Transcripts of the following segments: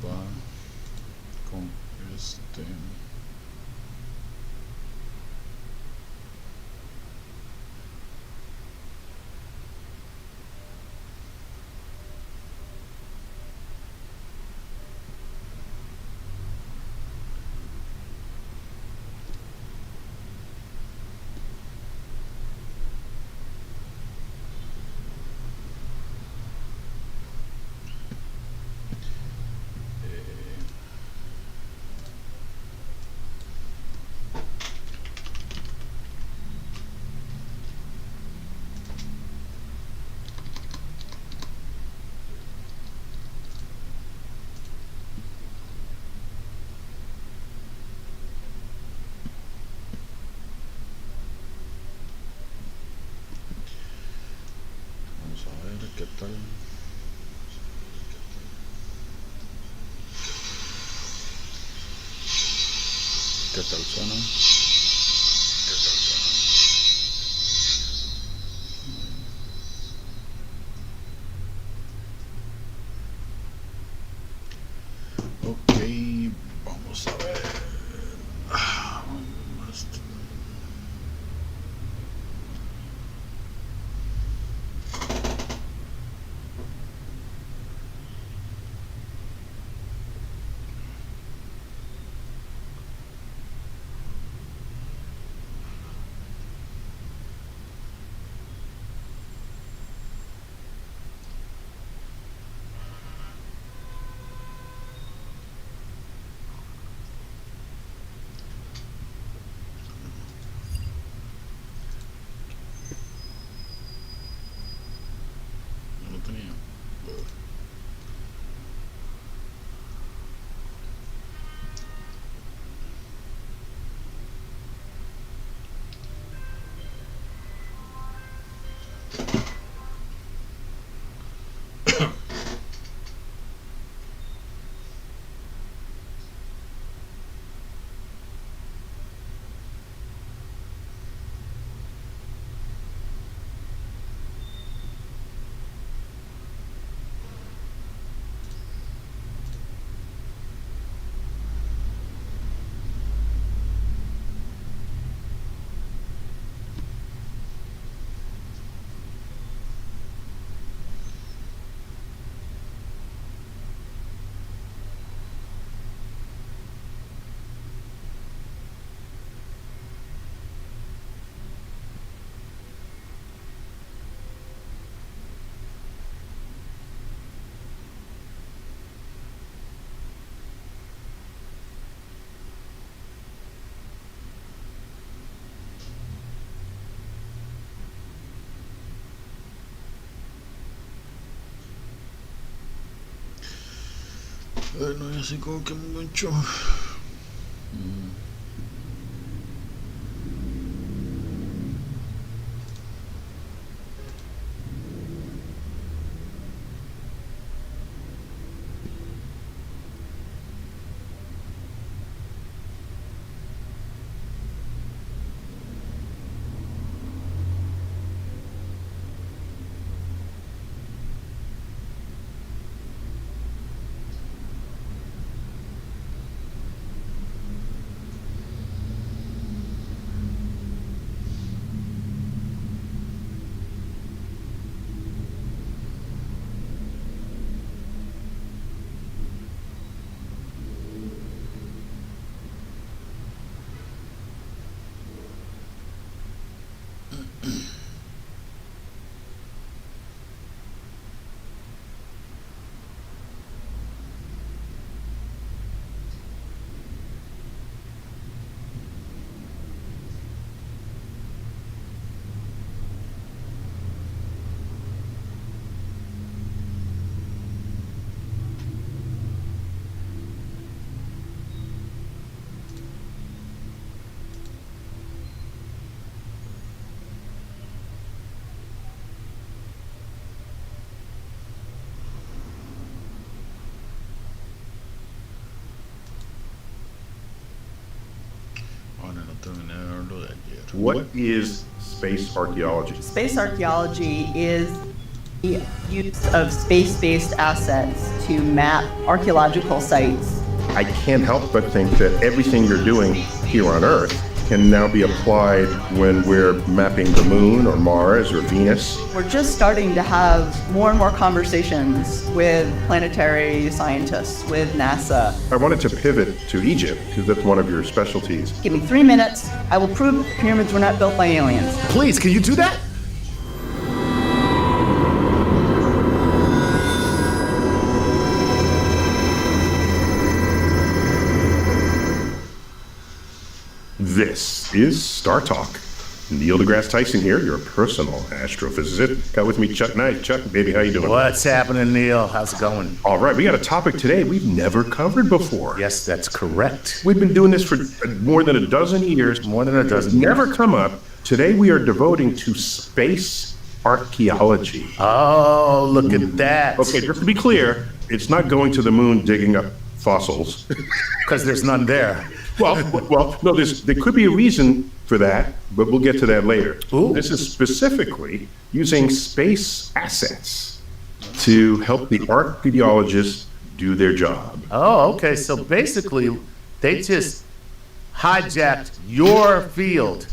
va con este. Vamos a ver qué tal. ¿Qué tal suena? Ok, vamos a ver. No lo tenía. No es así como que mucho. Ahora no terminé de ver lo de ayer. What is space archaeology? Space archaeology is The use of space-based assets to map archaeological sites. I can't help but think that everything you're doing here on Earth can now be applied when we're mapping the moon or Mars or Venus. We're just starting to have more and more conversations with planetary scientists, with NASA. I wanted to pivot to Egypt because that's one of your specialties. Give me 3 minutes, I will prove the pyramids were not built by aliens. Please, can you do that? This is Star Talk. Neil deGrasse Tyson here, your personal astrophysicist. Got with me Chuck Knight. Chuck, baby, how you doing? What's happening, Neil? How's it going? All right, we got a topic today we've never covered before. Yes, that's correct. We've been doing this for more than a dozen years. More than a dozen. Never come up. Today we are devoting to space archaeology. Oh, look at that. Okay, just to be clear, it's not going to the moon digging up fossils. Because there's none there. Well, no, there could be a reason for that, but we'll get to that later. Ooh. This is specifically using space assets to help the archaeologists do their job. Oh, okay. So basically, they just hijacked your field.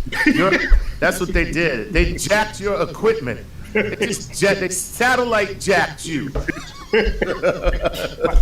That's what they did. They jacked your equipment. They satellite jacked you.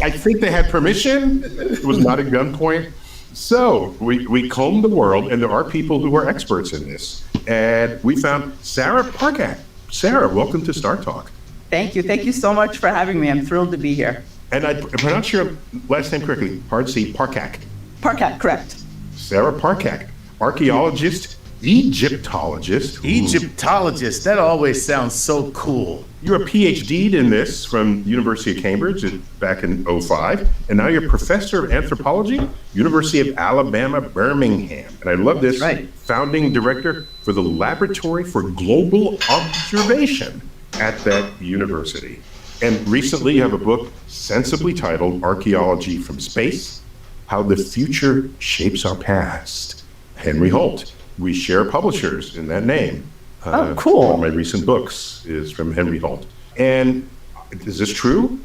I think they had permission. It was not at gunpoint. So we combed the world, and there are people who are experts in this. And we found Sarah Parkak. Sarah, welcome to Star Talk. Thank you. Thank you so much for having me. I'm thrilled to be here. And I pronounced your last name correctly. Hard C, Parkak. Parkat, correct. Sarah Parkak, archaeologist, Egyptologist. Egyptologist. That always sounds so cool. You're a PhD in this from University of Cambridge back in '05, and now you're professor of anthropology, University of Alabama, Birmingham. And I love this, Right. Founding director for the Laboratory for Global Observation at that university. And recently you have a book sensibly titled Archaeology from Space, How the Future Shapes Our Past. Henry Holt. We share publishers in that name. Oh, cool. One of my recent books is from Henry Holt. And is this true?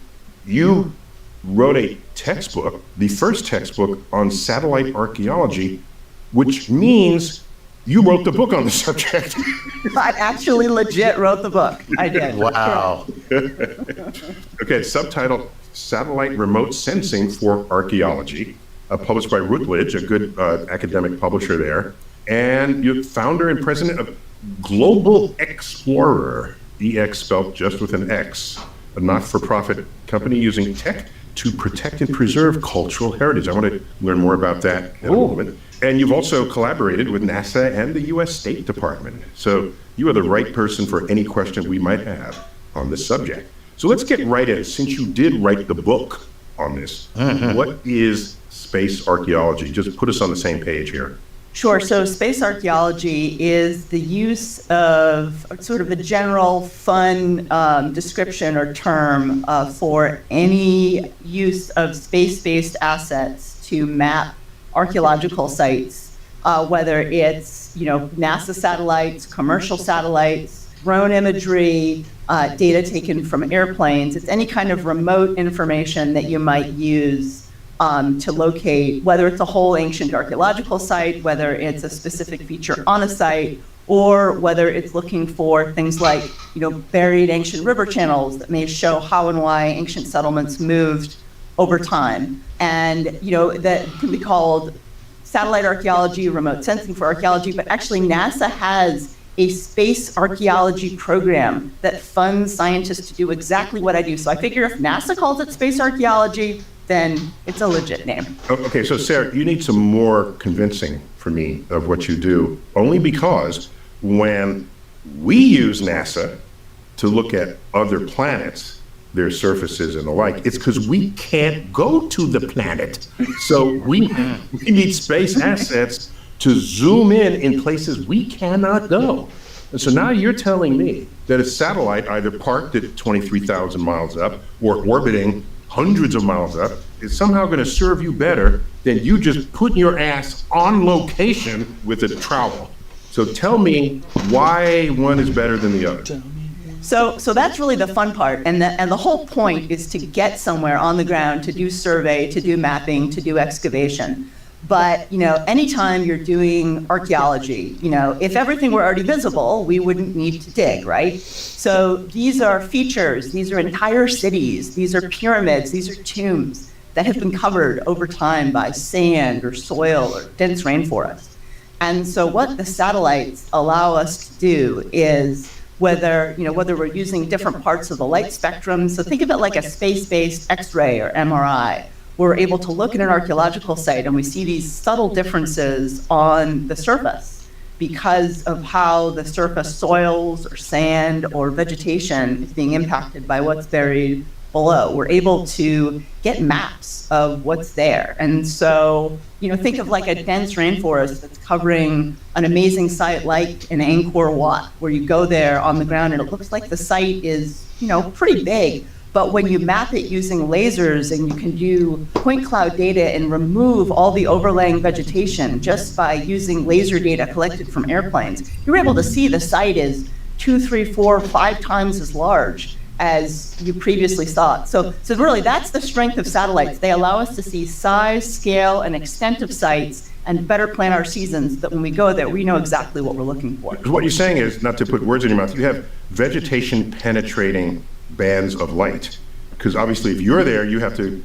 You wrote a textbook, the first textbook on satellite archaeology, which means you wrote the book on the subject. I actually legit wrote the book. I did. Wow. Okay, subtitle, Satellite Remote Sensing for Archaeology, published by Routledge, a good academic publisher there. And you're founder and president of Global Explorer, EX spelled just with an X, a not-for-profit company using tech to protect and preserve cultural heritage. I want to learn more about that in a moment. And you've also collaborated with NASA and the U.S. State Department. So you are the right person for any question we might have on this subject. So let's get right in. Since you did write the book on this, what is space archaeology? Just put us on the same page here. Sure. So space archaeology is the use of sort of a general fun description or term for any use of space-based assets to map archaeological sites, whether it's, NASA satellites, commercial satellites, drone imagery, data taken from airplanes. It's any kind of remote information that you might use to locate, whether it's a whole ancient archaeological site, whether it's a specific feature on a site, or whether it's looking for things like, buried ancient river channels that may show how and why ancient settlements moved over time. And, that can be called satellite archaeology, remote sensing for archaeology, but actually NASA has a space archaeology program that funds scientists to do exactly what I do. So I figure if NASA calls it space archaeology, then it's a legit name. Okay, so Sarah, you need some more convincing for me of what you do, only because when we use NASA to look at other planets, their surfaces and the like, it's because we can't go to the planet. So we need space assets to zoom in places we cannot go. And so now you're telling me that a satellite either parked at 23,000 miles up or orbiting hundreds of miles up is somehow going to serve you better than you just putting your ass on location with a trowel. So tell me why one is better than the other. So that's really the fun part, and the whole point is to get somewhere on the ground to do survey, to do mapping, to do excavation. But anytime you're doing archaeology, if everything were already visible, we wouldn't need to dig, right? So these are features, these are entire cities, these are pyramids, these are tombs that have been covered over time by sand or soil or dense rainforest. And so what the satellites allow us to do is whether we're using different parts of the light spectrum. So think of it like a space-based X-ray or MRI. We're able to look at an archaeological site and we see these subtle differences on the surface because of how the surface soils or sand or vegetation is being impacted by what's buried below. We're able to get maps of what's there. And so, think of like a dense rainforest that's covering an amazing site like an Angkor Wat, where you go there on the ground and it looks like the site is, pretty big. But when you map it using lasers and you can do point cloud data and remove all the overlaying vegetation just by using laser data collected from airplanes, you're able to see the site is 2, 3, 4, 5 times as large as you previously saw it. So really, that's the strength of satellites. They allow us to see size, scale, and extent of sites and better plan our seasons, that when we go there, we know exactly what we're looking for. What you're saying is, not to put words in your mouth, you have vegetation penetrating bands of light. Because obviously, if you're there, you have to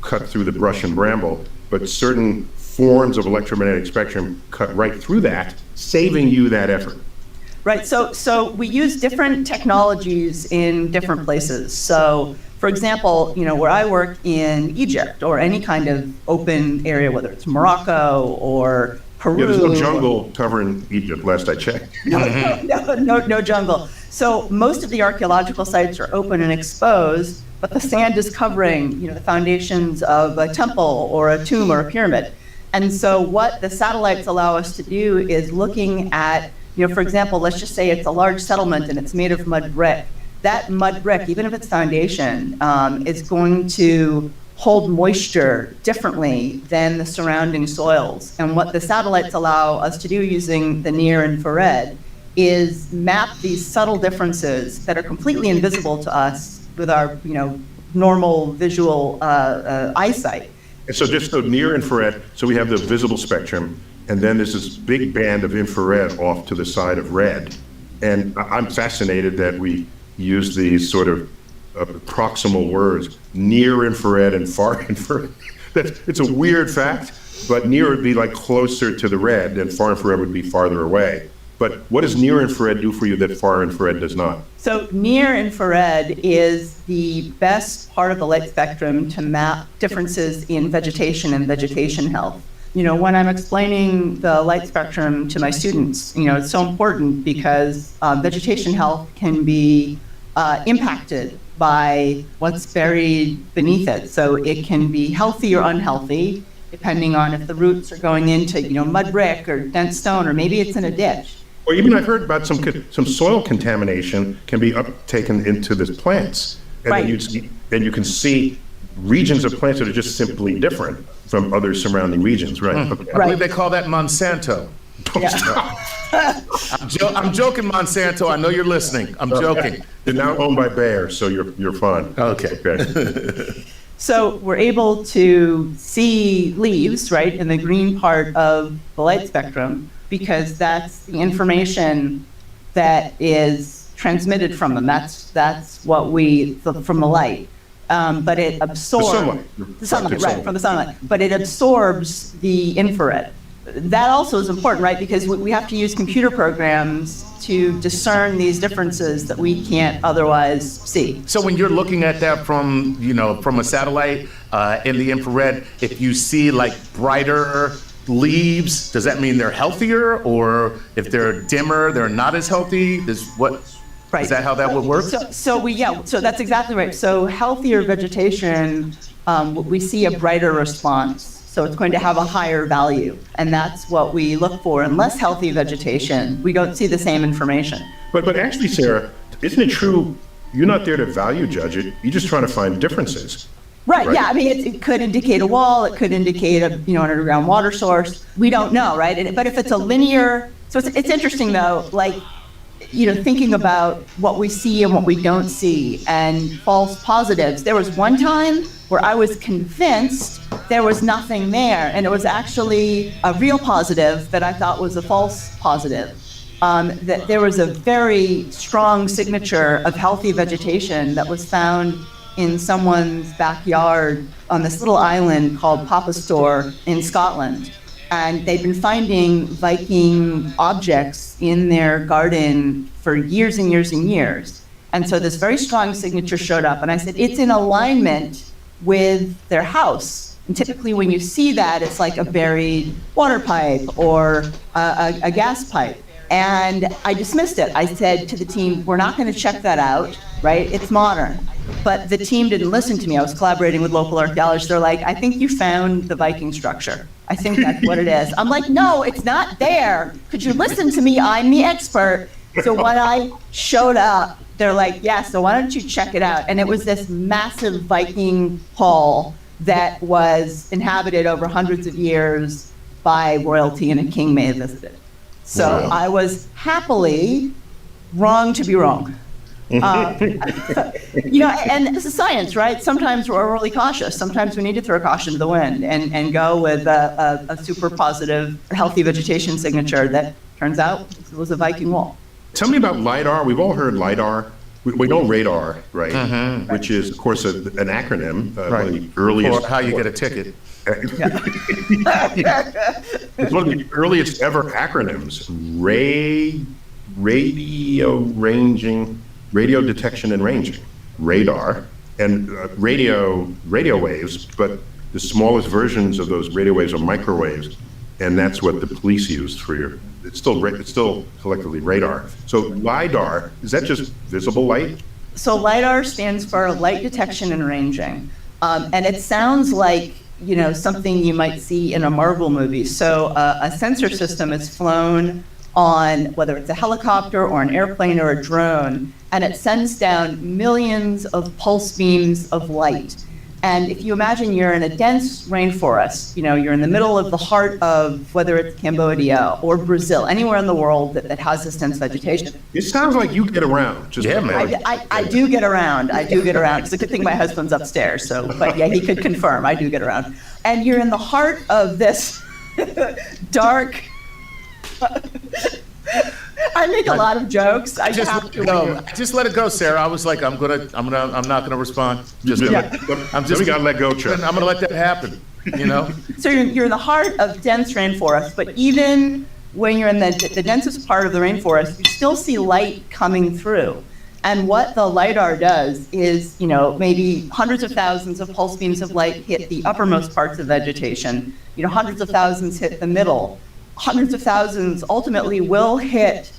cut through the brush and bramble, but certain forms of electromagnetic spectrum cut right through that, saving you that effort. Right, so we use different technologies in different places. So, for example, where I work in Egypt or any kind of open area, whether it's Morocco or Peru. Yeah, there's no jungle covering Egypt, last I checked. No jungle. So most of the archaeological sites are open and exposed, but the sand is covering, the foundations of a temple or a tomb or a pyramid. And so what the satellites allow us to do is looking at, for example, let's just say it's a large settlement and it's made of mud brick. That mud brick, even if it's foundation, is going to hold moisture differently than the surrounding soils. And what the satellites allow us to do using the near infrared is map these subtle differences that are completely invisible to us with our, normal visual eyesight. And so just so near infrared, so we have the visible spectrum, and then there's this big band of infrared off to the side of red. And I'm fascinated that we use these sort of proximal words, near infrared and far infrared. It's a weird fact, but near would be like closer to the red, and far infrared would be farther away. But what does near infrared do for you that far infrared does not? So near infrared is the best part of the light spectrum to map differences in vegetation and vegetation health. When I'm explaining the light spectrum to my students, it's so important because vegetation health can be impacted by what's buried beneath it. So it can be healthy or unhealthy, depending on if the roots are going into, mud brick or dense stone, or maybe it's in a ditch. Or even I've heard about some soil contamination can be uptaken into the plants. And Right. then you can see regions of plants that are just simply different from other surrounding regions, right? Okay. I believe they call that Monsanto. I'm joking, Monsanto. I know you're listening. I'm joking. They're now owned by Bayer, so you're fine. Okay. So we're able to see leaves, right, in the green part of the light spectrum, because that's the information that is transmitted from them. That's what from the light. But it absorbs The sunlight. right, from the sunlight. But it absorbs the infrared. That also is important, right? Because we have to use computer programs to discern these differences that we can't otherwise see. So when you're looking at that from a satellite in the infrared, if you see like brighter leaves, does that mean they're healthier? Or if they're dimmer, they're not as healthy? Right. Is that how that would work? So that's exactly right. So healthier vegetation, we see a brighter response. So it's going to have a higher value. And that's what we look for. In less healthy vegetation, we don't see the same information. But actually, Sarah, isn't it true you're not there to value judge it? You're just trying to find differences. Right. Yeah. I mean, it could indicate a wall. It could indicate an underground water source. We don't know, right? But if it's a linear, so it's interesting though. Like, thinking about what we see and what we don't see and false positives. There was one time where I was convinced there was nothing there, and it was actually a real positive that I thought was a false positive. That there was a very strong signature of healthy vegetation that was found in someone's backyard on this little island called Papastore in Scotland. And they'd been finding Viking objects in their garden for years and years and years. And so this very strong signature showed up, and I said, it's in alignment with their house. And typically when you see that, it's like a buried water pipe or a gas pipe. And I dismissed it. I said to the team, we're not going to check that out, right? It's modern. But the team didn't listen to me. I was collaborating with local archaeologists. They're like, I think you found the Viking structure. I think that's what it is. I'm like, no, it's not there. Could you listen to me? I'm the expert. So when I showed up, they're like, yeah, so why don't you check it out? And it was this massive Viking hall that was inhabited over hundreds of years by royalty, and a king may have visited. So Wow. I was happily wrong to be wrong. And this is science, right? Sometimes we're overly cautious. Sometimes we need to throw caution to the wind and go with a super positive, healthy vegetation signature that turns out was a Viking wall. Tell me about LiDAR. We've all heard LiDAR. We know radar, right? Which is, of course, an acronym. One of the earliest. Or how you get a ticket. It's one of the earliest ever acronyms. Radio detection and ranging. Radar and radio waves, but the smallest versions of those radio waves are microwaves, and that's what the police used for your. It's still collectively radar. So LiDAR, is that just visible light? So LiDAR stands for light detection and ranging. And it sounds like, something you might see in a Marvel movie. So a sensor system is flown on, whether it's a helicopter or an airplane or a drone, and it sends down millions of pulse beams of light. And if you imagine you're in a dense rainforest, you're in the middle of the heart of, whether it's Cambodia or Brazil, anywhere in the world that has this dense vegetation. It sounds like you get around. Yeah, man. I do get around. It's a good thing my husband's upstairs. But yeah, he could confirm. I do get around. And you're in the heart of this dark. I make a lot of jokes. I have to. Just let it go, Sarah. I was like, I'm not gonna respond. We gotta let go, Chuck. I'm gonna let that happen. So you're in the heart of dense rainforest, but even when you're in the densest part of the rainforest, you still see light coming through. And what the LiDAR does is, maybe hundreds of thousands of pulse beams of light hit the uppermost parts of vegetation. Hundreds of thousands hit the middle. Hundreds of thousands ultimately will hit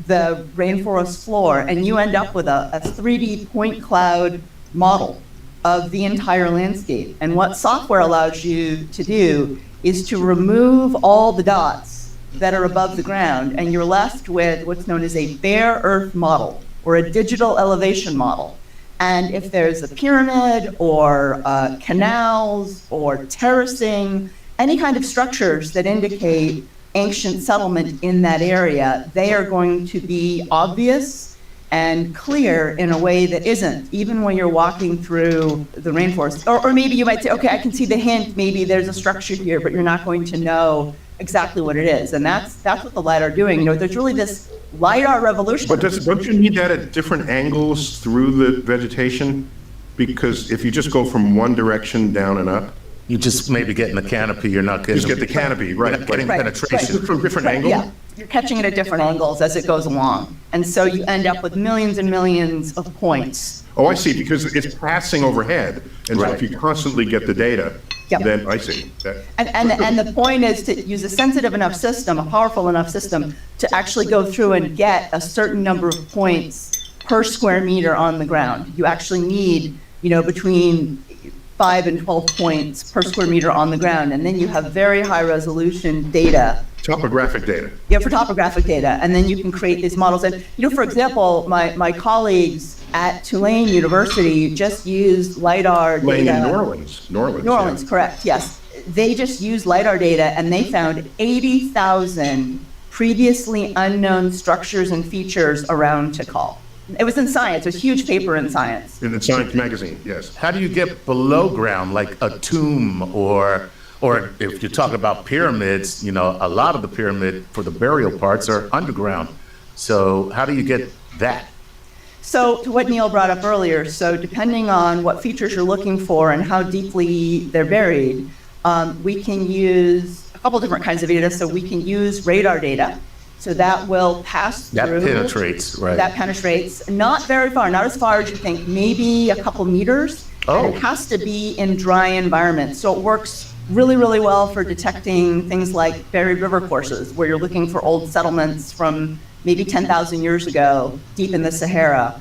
the rainforest floor, and you end up with a 3D point cloud model of the entire landscape. And what software allows you to do is to remove all the dots that are above the ground, and you're left with what's known as a bare earth model, or a digital elevation model. And if there's a pyramid or canals or terracing, any kind of structures that indicate ancient settlement in that area, they are going to be obvious and clear in a way that isn't, even when you're walking through the rainforest. Or maybe you might say, okay, I can see the hint, maybe there's a structure here, but you're not going to know exactly what it is. And that's what the LiDAR are doing. There's really this LiDAR revolution. But don't you need that at different angles through the vegetation? Because if you just go from one direction down and up, You just maybe getting the canopy. You're not getting just get the canopy, right? You're not getting Right, penetration. From different angles? Yeah, you're catching it at different angles as it goes along. And so you end up with millions and millions of points. Oh, I see, because it's passing overhead, and so Right. if you constantly get the data, Yep. then I see. That- And the point is to use a sensitive enough system, a powerful enough system, to actually go through and get a certain number of points per square meter on the ground. You actually need, between 5 and 12 points per square meter on the ground, and then you have very high resolution data. Topographic data. Yeah, for topographic data, and then you can create these models. And for example, my colleagues at Tulane University just used LiDAR data. Laying in New Orleans. New Orleans, correct, yes. They just used LiDAR data, and they found 80,000 previously unknown structures and features around to call. It was in Science. It was a huge paper in Science. In the Science magazine, yes. How do you get below ground, like a tomb, or if you talk about pyramids, you know, a lot of the pyramid for the burial parts are underground. So how do you get that? So to what Neil brought up earlier, so depending on what features you're looking for and how deeply they're buried, we can use a couple different kinds of data. So we can use radar data. So that will pass through. That penetrates, right? That penetrates, not very far, not as far as you think, maybe a couple meters. Oh. And it has to be in dry environments. So it works really, really well for detecting things like buried river courses, where you're looking for old settlements from maybe 10,000 years ago, deep in the Sahara.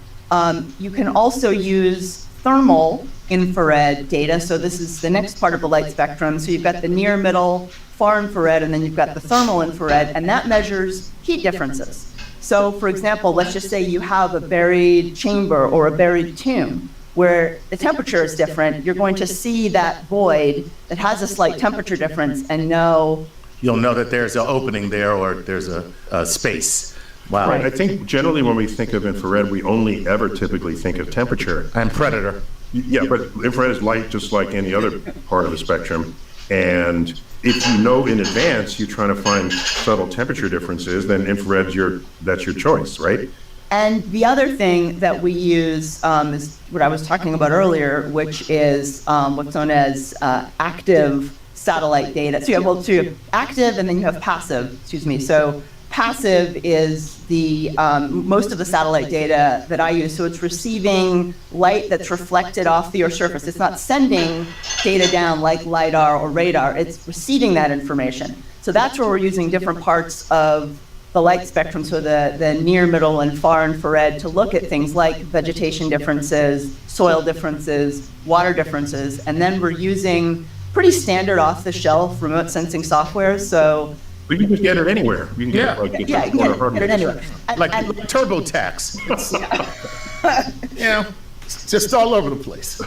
You can also use thermal infrared data. So this is the next part of the light spectrum. So you've got the near, middle, far infrared, and then you've got the thermal infrared, and that measures heat differences. So for example, let's just say you have a buried chamber or a buried tomb where the temperature is different. You're going to see that void that has a slight temperature difference and know. You'll know that there's an opening there or there's a space. Wow. I think generally when we think of infrared, we only ever typically think of temperature. And predator. Yeah, but infrared is light just like any other part of the spectrum. And if you know in advance you're trying to find subtle temperature differences, then infrared's that's your choice, right? And the other thing that we use is what I was talking about earlier, which is what's known as active satellite data. So you have active and then you have passive, So passive is the most of the satellite data that I use. So it's receiving light that's reflected off the Earth's surface. It's not sending data down like LiDAR or radar. It's receiving that information. So that's where we're using different parts of the light spectrum, so the near, middle, and far infrared, to look at things like vegetation differences, soil differences, water differences. And then we're using pretty standard off-the-shelf remote sensing software. So But you can get it anywhere. You can get you can get it anywhere. Like TurboTax. Just all over the place.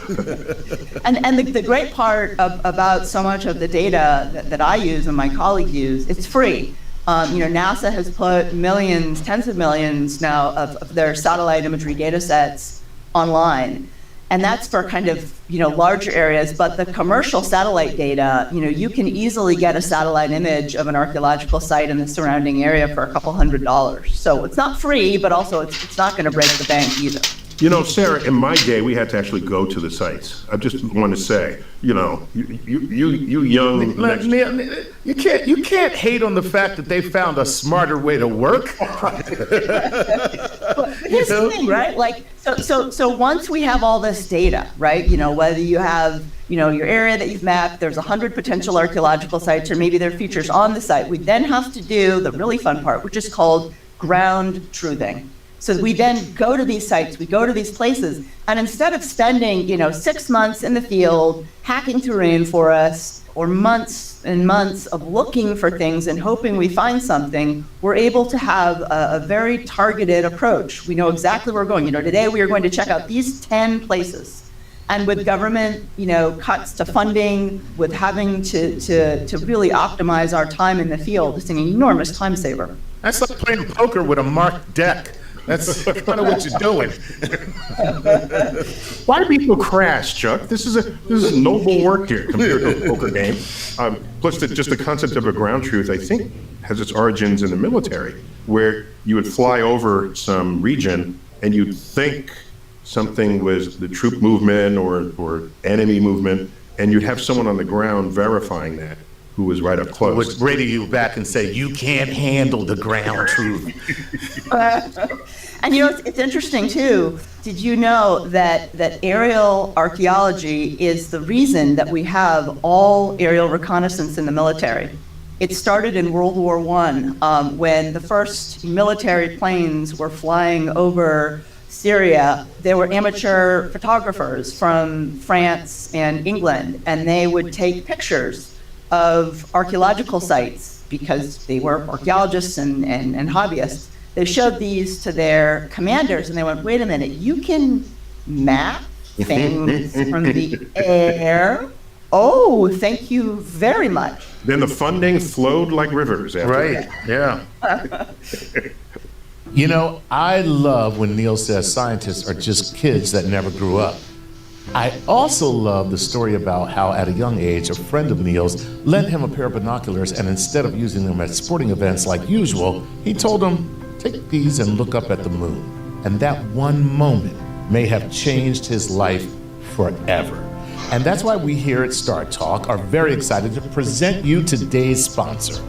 And the great part about so much of the data that I use and my colleagues use, it's free. NASA has put millions, tens of millions now of their satellite imagery data sets online. And that's for kind of, larger areas. But the commercial satellite data, you can easily get a satellite image of an archaeological site in the surrounding area for a couple $100s. So it's not free, but also it's not going to break the bank either. Sarah, in my day, we had to actually go to the sites. I just want to say, you young. You can't hate on the fact that they found a smarter way to work. But here's the thing, right? So once we have all this data, right? Whether you have, your area that you've mapped, there's 100 potential archaeological sites, or maybe there are features on the site. We then have to do the really fun part, which is called ground truthing. So we then go to these sites, we go to these places, and instead of spending, 6 months in the field, hacking through rainforests, or months and months of looking for things and hoping we find something, we're able to have a very targeted approach. We know exactly where we're going. Today we are going to check out these 10 places. And with government, cuts to funding, with having to really optimize our time in the field, it's an enormous time saver. That's like playing poker with a marked deck. That's kind of what you're doing. Why do people crash, Chuck? This is noble work here compared to a poker game. Plus, just the concept of a ground truth, I think, has its origins in the military, where you would fly over some region and you'd think something was the troop movement or enemy movement, and you'd have someone on the ground verifying that, who was right up close. Would radio you back and say, you can't handle the ground truth. And it's interesting too. Did you know that aerial archaeology is the reason that we have all aerial reconnaissance in the military? It started in World War I when the first military planes were flying over Syria. There were amateur photographers from France and England, and they would take pictures of archaeological sites because they were archaeologists and hobbyists. They showed these to their commanders and they went, wait a minute, you can map things from the air? Oh, thank you very much. Then the funding flowed like rivers after Right, yeah. You know, I love when Neil says scientists are just kids that never grew up. I also love the story about how at a young age, a friend of Neil's lent him a pair of binoculars, and instead of using them at sporting events like usual, he told him, take these and look up at the moon. And that one moment may have changed his life forever. And that's why we here at Star Talk are very excited to present you today's sponsor,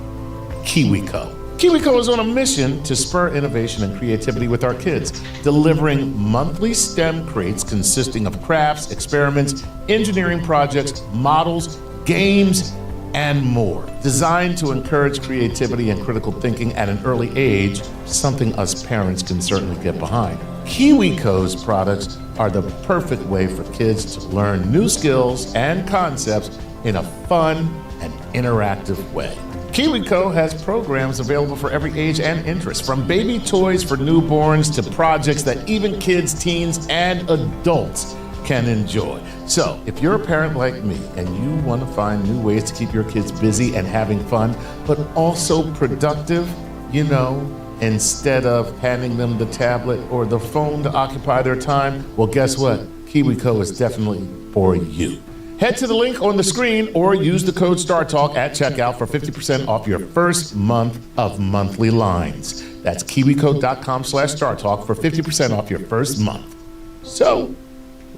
KiwiCo. KiwiCo is on a mission to spur innovation and creativity with our kids, delivering monthly STEM crates consisting of crafts, experiments, engineering projects, models, games, and more, designed to encourage creativity and critical thinking at an early age, something us parents can certainly get behind. KiwiCo's products are the perfect way for kids to learn new skills and concepts in a fun and interactive way. KiwiCo has programs available for every age and interest, from baby toys for newborns to projects that even kids, teens, and adults can enjoy. So, if you're a parent like me and you want to find new ways to keep your kids busy and having fun, but also productive, you know, instead of handing them the tablet or the phone to occupy their time, well, guess what? KiwiCo is definitely for you. Head to the link on the screen or use the code StarTalk at checkout for 50% off your first month of monthly lines. That's kiwico.com/StarTalk for 50% off your first month. So,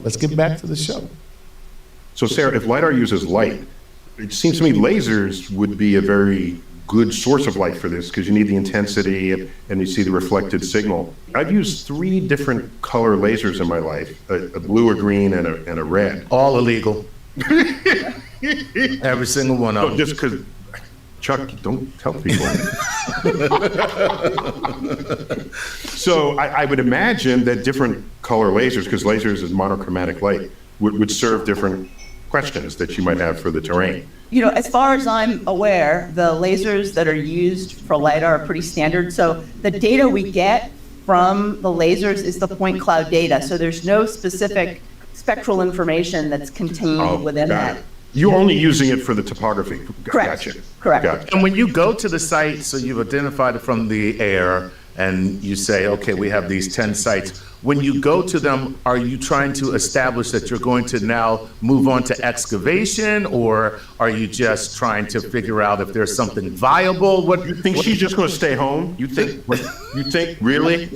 let's get back to the show. So, Sarah, if LiDAR uses light, it seems to me lasers would be a very good source of light for this because you need the intensity and you see the reflected signal. I've used 3 different color lasers in my life, a blue, a green, and a red. All illegal. Every single one of Oh, them. just because, Chuck, don't tell people. So I would imagine that different color lasers, because lasers is monochromatic light, would serve different questions that you might have for the terrain. You know, as far as I'm aware, the lasers that are used for LiDAR are pretty standard. So the data we get from the lasers is the point cloud data. So there's no specific spectral information that's contained within got that. it. You're only using it for the topography. Correct. Gotcha. Correct. Gotcha. And when you go to the site, so you've identified it from the air, and you say, okay, we have these 10 sites. When you go to them, are you trying to establish that you're going to now move on to excavation, or are you just trying to figure out if there's something viable? What You think she's just going to stay home? You think? Really?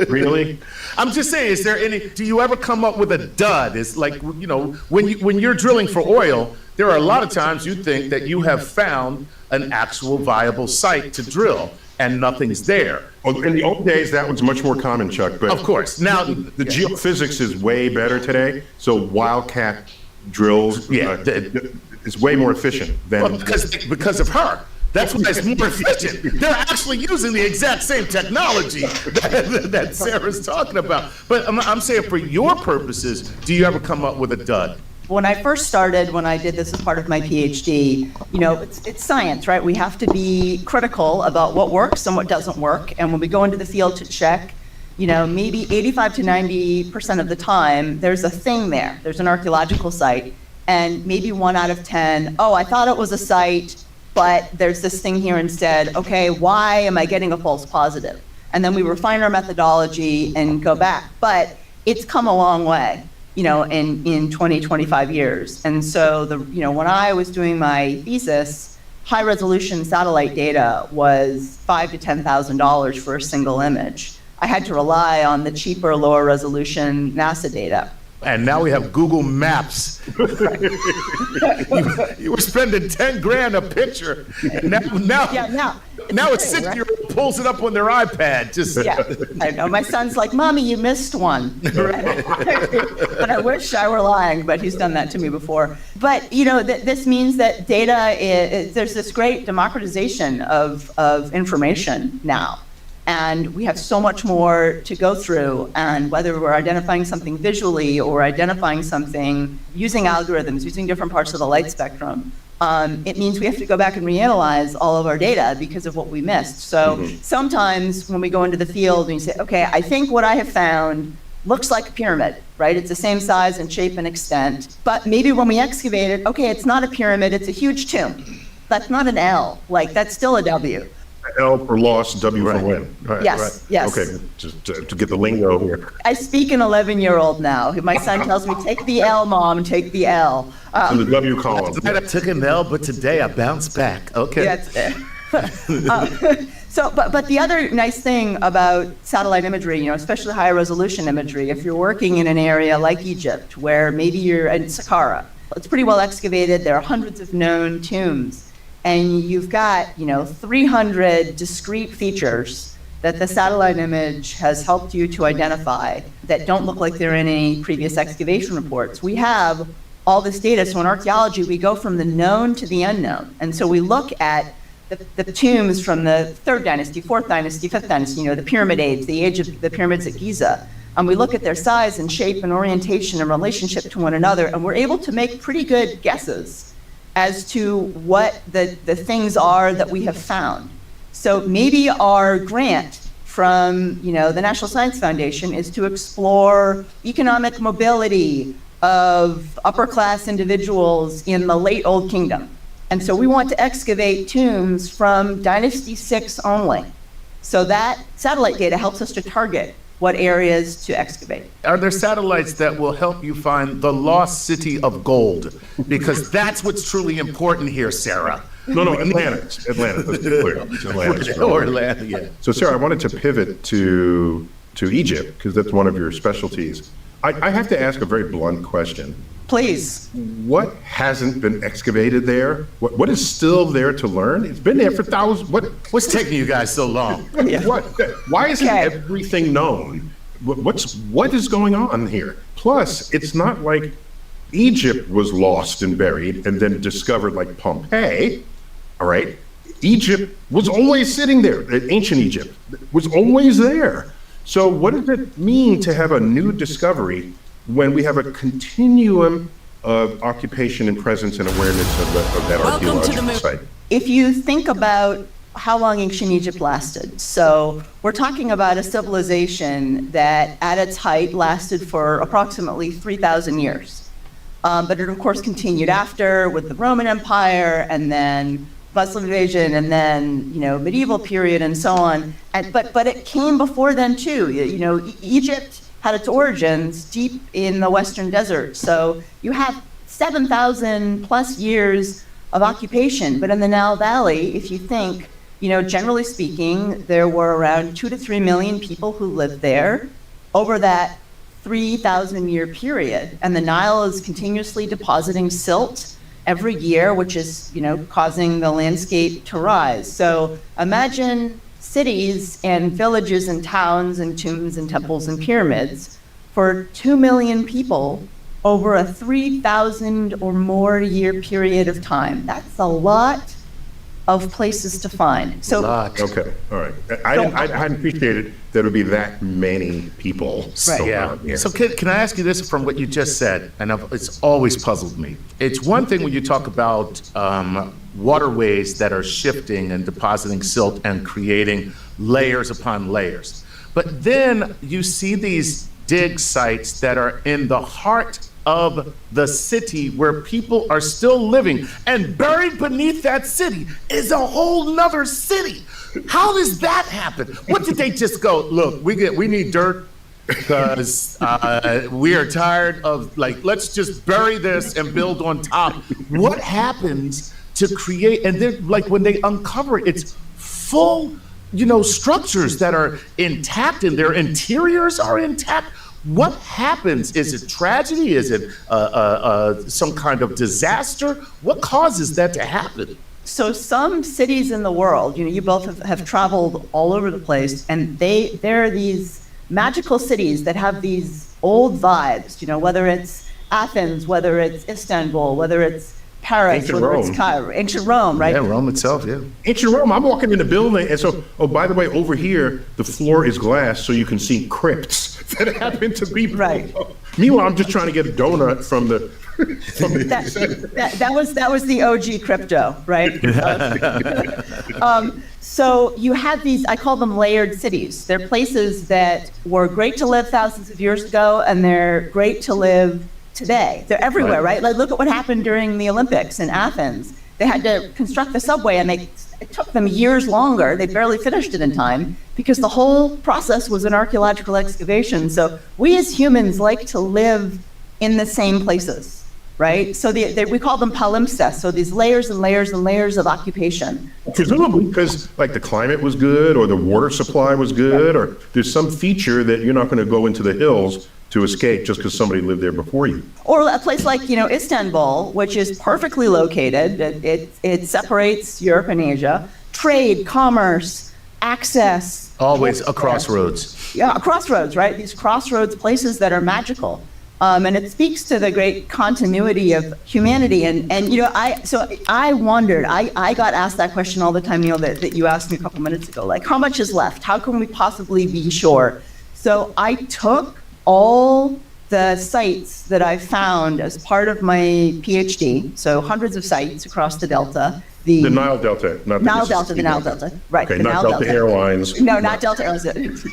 Really? I'm just saying, is there any, do you ever come up with a dud? It's like, you know, when you're drilling for oil, there are a lot of times you think that you have found an actual viable site to drill and nothing's there. Oh, in the old days, that was much more common, Chuck. But Of course. Now, the geophysics is way better today. So wildcat drills is way more efficient well, than. because of her. That's why it's more efficient. They're actually using the exact same technology that Sarah's talking about. But I'm saying for your purposes, do you ever come up with a dud? When I first started, when I did this as part of my PhD, you know, it's science, right? We have to be critical about what works and what doesn't work. And when we go into the field to check, you know, maybe 85 to 90% of the time, there's a thing there. There's an archaeological site. And maybe 1 out of 10, oh, I thought it was a site, but there's this thing here instead. Okay, why am I getting a false positive? And then we refine our methodology and go back. But it's come a long way, you know, in 20, 25 years. And so, when I was doing my thesis, high resolution satellite data was $5,000 to $10,000 for a single image. I had to rely on the cheaper, lower resolution NASA data. And now we have Google Maps. you were spending 10 grand a picture. And now a 6-year-old pulls it up on their iPad. Yeah, I know. My son's like, Mommy, you missed one. And I wish I were lying, but he's done that to me before. But, you know, this means that data there's this great democratization of information now. And we have so much more to go through. And whether we're identifying something visually or identifying something using algorithms, using different parts of the light spectrum, it means we have to go back and reanalyze all of our data because of what we missed. So sometimes when we go into the field and you say, okay, I think what I have found looks like a pyramid, right? It's the same size and shape and extent. But maybe when we excavate it, okay, it's not a pyramid, it's a huge tomb. That's not an L, like that's still a W. L for lost, W for win. Right, Yes, right. yes. Okay, just to get the lingo here. I speak an 11-year-old now. My son tells me, take the L, Mom, take the L. So the W column. I took an L, but today I bounced back. Okay. That's it. But the other nice thing about satellite imagery, especially high resolution imagery, if you're working in an area like Egypt, where maybe you're in Saqqara, it's pretty well excavated, there are hundreds of known tombs, and you've got, 300 discrete features that the satellite image has helped you to identify that don't look like they're in any previous excavation reports. We have all this data. So in archaeology, we go from the known to the unknown. And so we look at the tombs from the 3rd dynasty, 4th dynasty, 5th dynasty, the Pyramid Age, the age of the pyramids at Giza. And we look at their size and shape and orientation and relationship to one another, and we're able to make pretty good guesses as to what the things are that we have found. So maybe our grant from the National Science Foundation is to explore economic mobility of upper class individuals in the late Old Kingdom. And so we want to excavate tombs from Dynasty 6 only. So that satellite data helps us to target what areas to excavate. Are there satellites that will help you find the lost city of gold? Because that's what's truly important here, Sarah. No, Atlantis. Let's be clear. It's Atlantis. Or Atlanta, yeah. So, Sarah, I wanted to pivot to Egypt, because that's one of your specialties. I have to ask a very blunt question. Please. What hasn't been excavated there? What is still there to learn? It's been there for thousands. What's taking you guys so long? What? Why isn't Okay. everything known? What is going on here? Plus, it's not like Egypt was lost and buried and then discovered like Pompeii. All right, Egypt was always sitting there. Ancient Egypt was always there. So, what does it mean to have a new discovery when we have a continuum of occupation and presence and awareness of that archaeological site? If you think about how long ancient Egypt lasted, so we're talking about a civilization that at its height lasted for approximately 3,000 years. But it, of course, continued after with the Roman Empire and then Muslim invasion and then, medieval period and so on. But it came before then, too. Egypt had its origins deep in the Western desert. So you have 7,000 plus years of occupation. But in the Nile Valley, if you think, generally speaking, there were around 2 to 3 million people who lived there over that 3,000-year period. And the Nile is continuously depositing silt every year, which is, causing the landscape to rise. So imagine cities and villages and towns and tombs and temples and pyramids for 2 million people over a 3,000 or more year period of time. That's a lot of places to find. So, Okay, all right. I hadn't appreciated that it would be that many people still Yeah. out here. So can I ask you this from what you just said? And it's always puzzled me. It's one thing when you talk about waterways that are shifting and depositing silt and creating layers upon layers. But then you see these dig sites that are in the heart of the city where people are still living, and buried beneath that city is a whole nother city. How does that happen? What did they just go, look, we need dirt because we are tired of, let's just bury this and build on top. What happens to create, and then when they uncover it, it's full, structures that are intact and their interiors are intact. What happens? Is it tragedy? Is it some kind of disaster? What causes that to happen? So some cities in the world, you both have traveled all over the place, and there are these magical cities that have these old vibes, whether it's Athens, whether it's Istanbul, whether it's Paris, Ancient whether Rome. it's Cairo, ancient Rome, right? Yeah, Rome itself, yeah. Ancient Rome, I'm walking in the building, and so, by the way, over here, the floor is glass, so you can see crypts that happen to be Right. Meanwhile, I'm just trying to get a donut from the. That was the OG crypto, right? So you had these, I call them layered cities. They're places that were great to live thousands of years ago, and they're great to live today. They're everywhere, right? Like, look at what happened during the Olympics in Athens. They had to construct the subway, and it took them years longer. They barely finished it in time because the whole process was an archaeological excavation. So we as humans like to live in the same places. Right? So we call them palimpsest. So these layers and layers and layers of occupation. Presumably because like the climate was good or the water supply was good, or there's some feature that you're not going to go into the hills to escape just because somebody lived there before you. Or a place like, Istanbul, which is perfectly located. It separates Europe and Asia. Trade, commerce, access. Always a crossroads. Yeah, a crossroads, right? These crossroads places that are magical. And it speaks to the great continuity of humanity. And I wondered, I got asked that question all the time, Neil, that you asked me a couple minutes ago, like, how much is left? How can we possibly be sure? So I took all the sites that I found as part of my PhD, so hundreds of sites across the Delta. The Nile Delta, not the Nile Delta, right. Okay, the not Nile Delta Airlines. No, not Delta Airlines.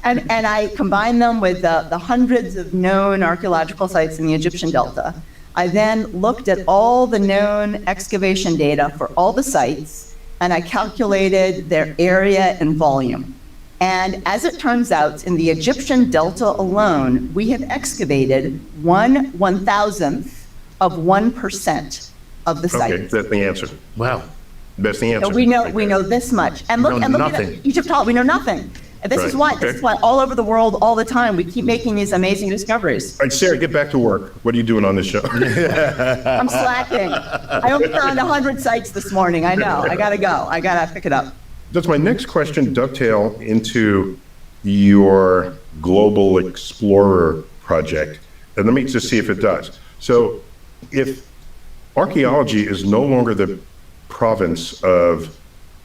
And I combined them with the hundreds of known archaeological sites in the Egyptian Delta. I then looked at all the known excavation data for all the sites, and I calculated their area and volume. And as it turns out, in the Egyptian Delta alone, we have excavated 1/1000th of 1% of the sites. Okay, that's the answer. Wow. That's the answer. So we know this much. And look at nothing. Egyptology, we know nothing. And this is why all over the world, all the time, we keep making these amazing discoveries. All right, Sarah, get back to work. What are you doing on this show? I'm slacking. I only found 100 sites this morning. I know. I gotta go. I gotta pick it up. Does my next question dovetail into your Global Explorer project? And let me just see if it does. So if archaeology is no longer the province of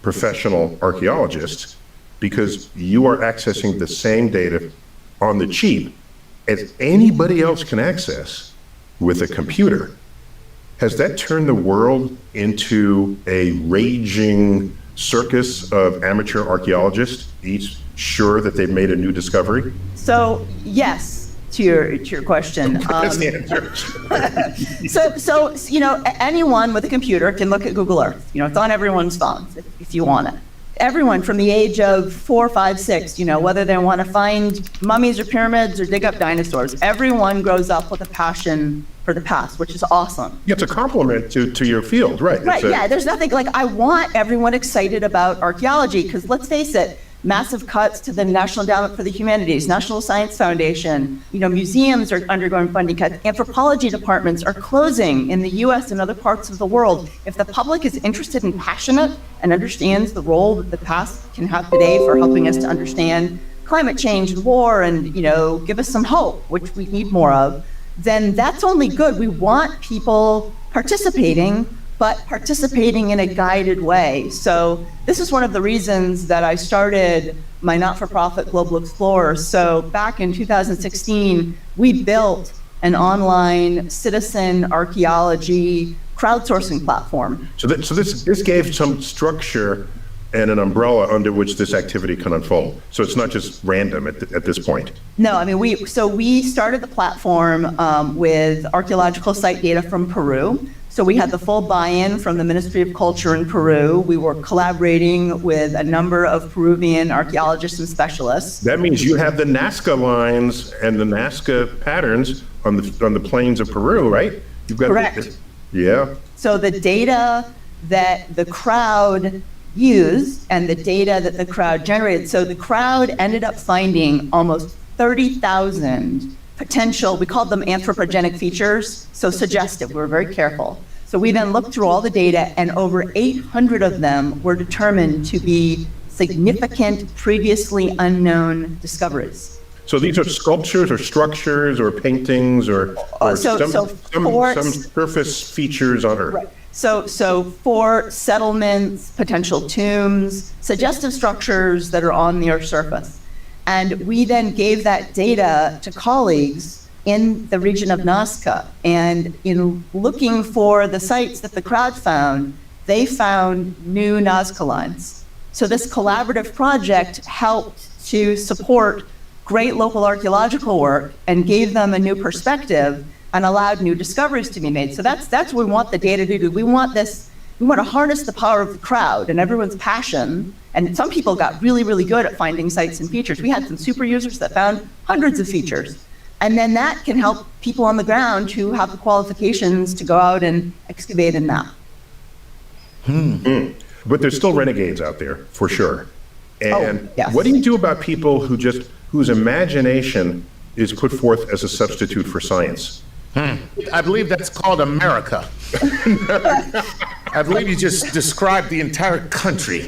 professional archaeologists, because you are accessing the same data on the cheap as anybody else can access with a computer, has that turned the world into a raging circus of amateur archaeologists, each sure that they've made a new discovery? So yes, to your question. That's the answer. So anyone with a computer can look at Google Earth. It's on everyone's phones if you want it. Everyone from the age of 4, 5, 6, whether they want to find mummies or pyramids or dig up dinosaurs, everyone grows up with a passion for the past, which is awesome. Yeah, it's a compliment to your field, right? Right, yeah, there's nothing, I want everyone excited about archaeology, because let's face it, massive cuts to the National Endowment for the Humanities, National Science Foundation, museums are undergoing funding cuts, anthropology departments are closing in the US and other parts of the world. If the public is interested and passionate and understands the role that the past can have today for helping us to understand climate change and war and, give us some hope, which we need more of, then that's only good. We want people participating, but participating in a guided way. So this is one of the reasons that I started my not-for-profit Global Explorer. So back in 2016, we built an citizen archaeology crowdsourcing platform. So this gave some structure and an umbrella under which this activity can unfold. So it's not just random at this point. No, we started the platform with archaeological site data from Peru. So we had the full buy-in from the Ministry of Culture in Peru. We were collaborating with a number of Peruvian archaeologists and specialists. That means you have the Nazca lines and the Nazca patterns on the plains of Peru, right? You've got Correct. Yeah. So the data that the crowd used and the data that the crowd generated. So the crowd ended up finding almost 30,000 potential, we called them anthropogenic features, so suggestive. We were very careful. So we then looked through all the data, and over 800 of them were determined to be significant, previously unknown discoveries. So these are sculptures or structures or paintings or some surface features on Earth. Right. So for settlements, potential tombs, suggestive structures that are on the Earth's surface. And we then gave that data to colleagues in the region of Nazca. And in looking for the sites that the crowd found, they found new Nazca lines. So this collaborative project helped to support great local archaeological work and gave them a new perspective and allowed new discoveries to be made. So that's what we want the data to do. We want to harness the power of the crowd and everyone's passion. And some people got really, really good at finding sites and features. We had some super users that found hundreds of features. And then that can help people on the ground who have the qualifications to go out and excavate and map. But there's still renegades out there, for sure. And yes. what do you do about people whose imagination is put forth as a substitute for science? I believe that's called America. I believe you just described the entire country.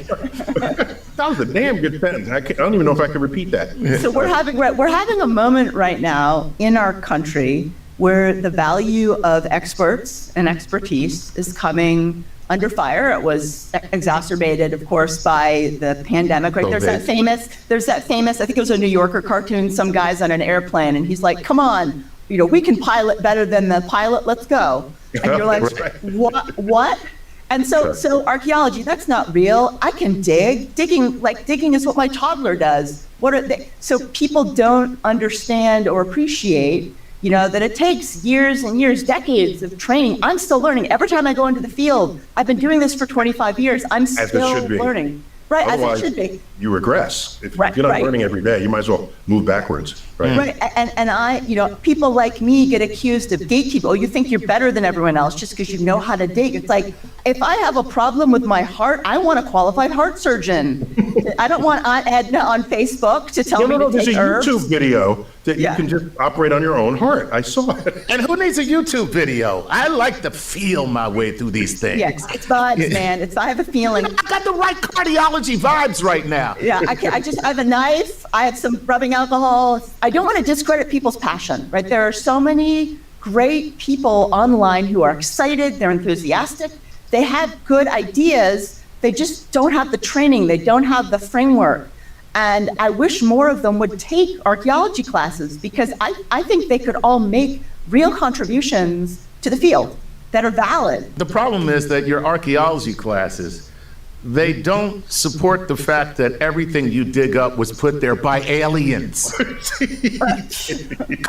That was a damn good sentence. I don't even know if I can repeat that. So we're having a moment right now in our country where the value of experts and expertise is coming under fire. It was exacerbated, of course, by the pandemic, right? There's that famous, I think it was a New Yorker cartoon, some guy's on an airplane and he's like, come on, we can pilot better than the pilot, let's go. And you're like, what? And so archaeology, that's not real. I can dig. Digging is what my toddler does. So people don't understand or appreciate, that it takes years and years, decades of training. I'm still learning. Every time I go into the field, I've been doing this for 25 years. I'm still learning. Right, otherwise, as it should be. You regress. If you're not learning every day, you might as well move backwards. Right. Right. And people like me get accused of gatekeeping. Oh, you think you're better than everyone else just because you know how to dig. It's like, if I have a problem with my heart, I want a qualified heart surgeon. I don't want Aunt Edna on Facebook to tell me to there's take herbs. There's a YouTube video that you can just operate on your own heart. I saw it. And who needs a YouTube video? I like to feel my way through these things. Yes, it's vibes, man. I have a feeling. I got the right cardiology vibes right now. Yeah, I have a knife. I have some rubbing alcohol. I don't want to discredit people's passion, right? There are so many great people online who are excited. They're enthusiastic. They have good ideas. They just don't have the training. They don't have the framework. And I wish more of them would take archaeology classes because I think they could all make real contributions to the field that are valid. The problem is that your archaeology classes, they don't support the fact that everything you dig up was put there by aliens.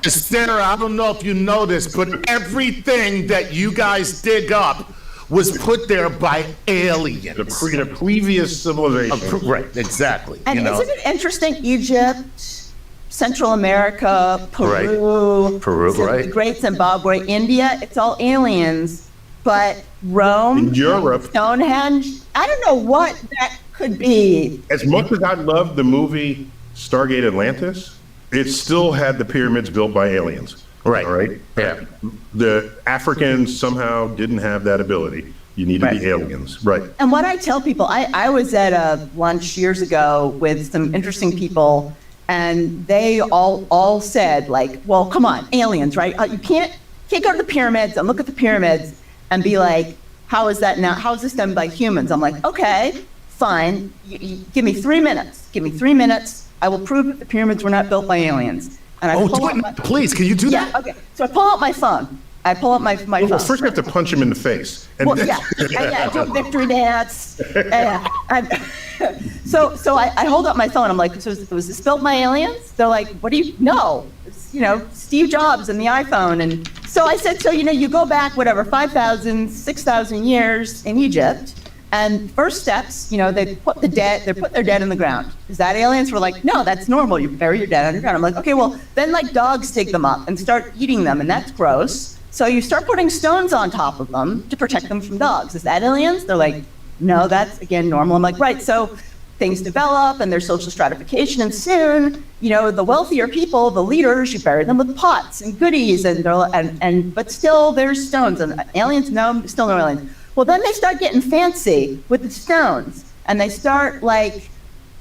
Sarah, I don't know if you know this, but everything that you guys dig up was put there by aliens. The previous civilization. Right, exactly. And isn't it interesting? Egypt, Central America, Peru, right. The Great Zimbabwe, India, it's all aliens. But Rome, in Europe, Stonehenge, I don't know what that could be. As much as I love the movie Stargate Atlantis, it still had the pyramids built by aliens. Right. All right. Yeah. The Africans somehow didn't have that ability. You needed the aliens. Right. And what I tell people, I was at a lunch years ago with some interesting people, and they all said, like, well, come on, aliens, right? You can't go to the pyramids and look at the pyramids and be like, how is that now? How is this done by humans? I'm like, okay, fine. You give me 3 minutes. Give me 3 minutes. I will prove that the pyramids were not built by aliens. And please, can you do that? Yeah, okay. So I pull out my phone. I pull out my phone. Well, first you have to punch him in the face. And I do a victory dance. So I hold up my phone. I'm like, so was this built by aliens? They're like, what do you know? Steve Jobs and the iPhone. And so I said, you go back, 5,000, 6,000 years in Egypt. And first steps, they put their dead in the ground. Is that aliens? We're like, no, that's normal. You bury your dead underground. I'm like, okay, well, then dogs dig them up and start eating them, and that's gross. So you start putting stones on top of them to protect them from dogs. Is that aliens? They're like, no, that's, again, normal. I'm like, right, so things develop and there's social stratification, and soon, the wealthier people, the leaders, you bury them with pots and goodies, but still there's stones. And aliens, no, still no aliens. Well, then they start getting fancy with the stones, and they start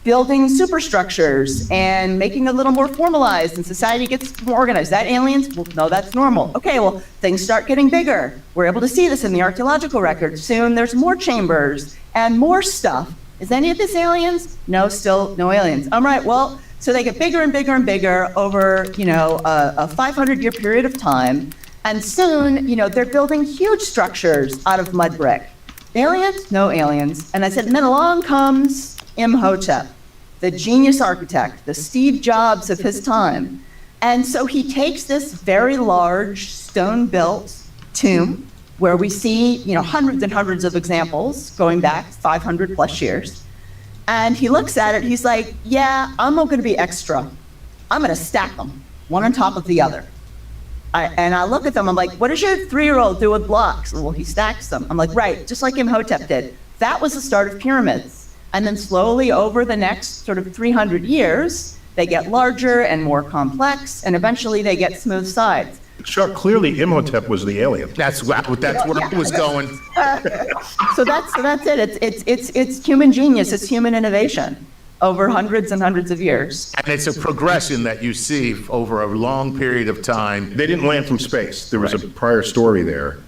building superstructures and making it a little more formalized, and society gets more organized. Is that aliens? Well, no, that's normal. Okay, well, things start getting bigger. We're able to see this in the archaeological records. Soon there's more chambers and more stuff. Is any of this aliens? No, still no aliens. All right, well, So they get bigger and bigger and bigger over, a 500-year period of time. And soon, they're building huge structures out of mud brick. Aliens? No aliens. And I said, and then along comes Imhotep, the genius architect, the Steve Jobs of his time. And so he takes this very large stone-built tomb where we see, hundreds and hundreds of examples going back 500 plus years. And he looks at it, he's like, yeah, I'm not gonna be extra. I'm gonna stack them, one on top of the other. And I look at them, I'm like, what does your 3-year-old do with blocks? Well, he stacks them. I'm like, right, just like Imhotep did. That was the start of pyramids. And then slowly over the next sort of 300 years, they get larger and more complex, and eventually they get smooth sides. Chuck, clearly Imhotep was the alien. That's where I was going. So that's it. It's human genius. It's human innovation over hundreds and hundreds of years. And it's a progression that you see over a long period of time. They didn't land from space. There was a prior story there.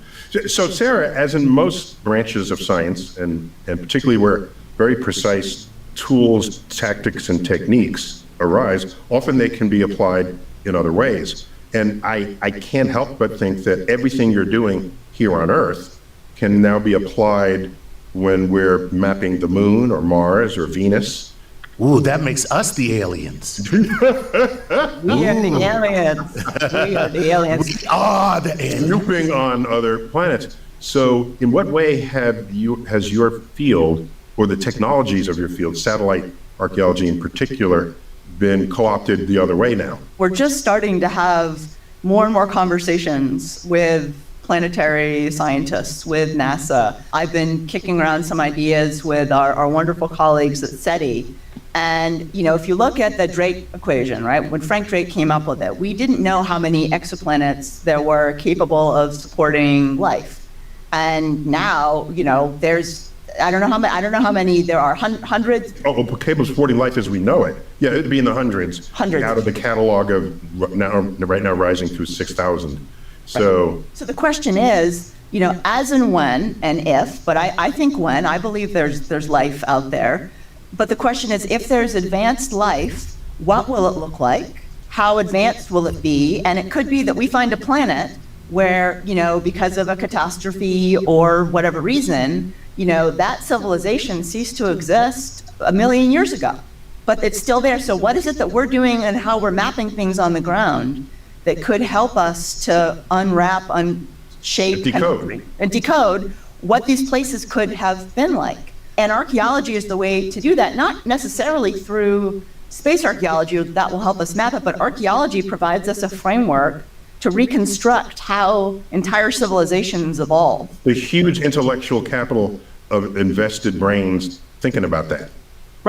So Sarah, as in most branches of science, and particularly where very precise tools, tactics, and techniques arise, often they can be applied in other ways. And I can't help but think that everything you're doing here on Earth can now be applied when we're mapping the moon or Mars or Venus. Ooh, that makes us the aliens. We are the aliens. We are the aliens. We are the aliens. Snooping on other planets. So in what way has your field, or the technologies of your field, satellite archaeology in particular, been co-opted the other way now? We're just starting to have more and more conversations with planetary scientists, with NASA. I've been kicking around some ideas with our wonderful colleagues at SETI. And, if you look at the Drake equation, right, when Frank Drake came up with it, we didn't know how many exoplanets there were capable of supporting life. And now, there's I don't know how many there are, hundreds? Oh, capable of supporting life as we know it. Yeah, it'd be in the hundreds. Hundreds. Out of the catalog of right now rising through 6,000. So the question is, as and when and if, but I think when, I believe there's life out there. But the question is, if there's advanced life, what will it look like? How advanced will it be? And it could be that we find a planet where, because of a catastrophe or whatever reason, that civilization ceased to exist 1 million years ago. But it's still there. So what is it that we're doing and how we're mapping things on the ground that could help us to unwrap, unshape, and decode what these places could have been like? And archaeology is the way to do that, not necessarily through space archaeology that will help us map it, but archaeology provides us a framework to reconstruct how entire civilizations evolve. the huge intellectual capital of invested brains thinking about that.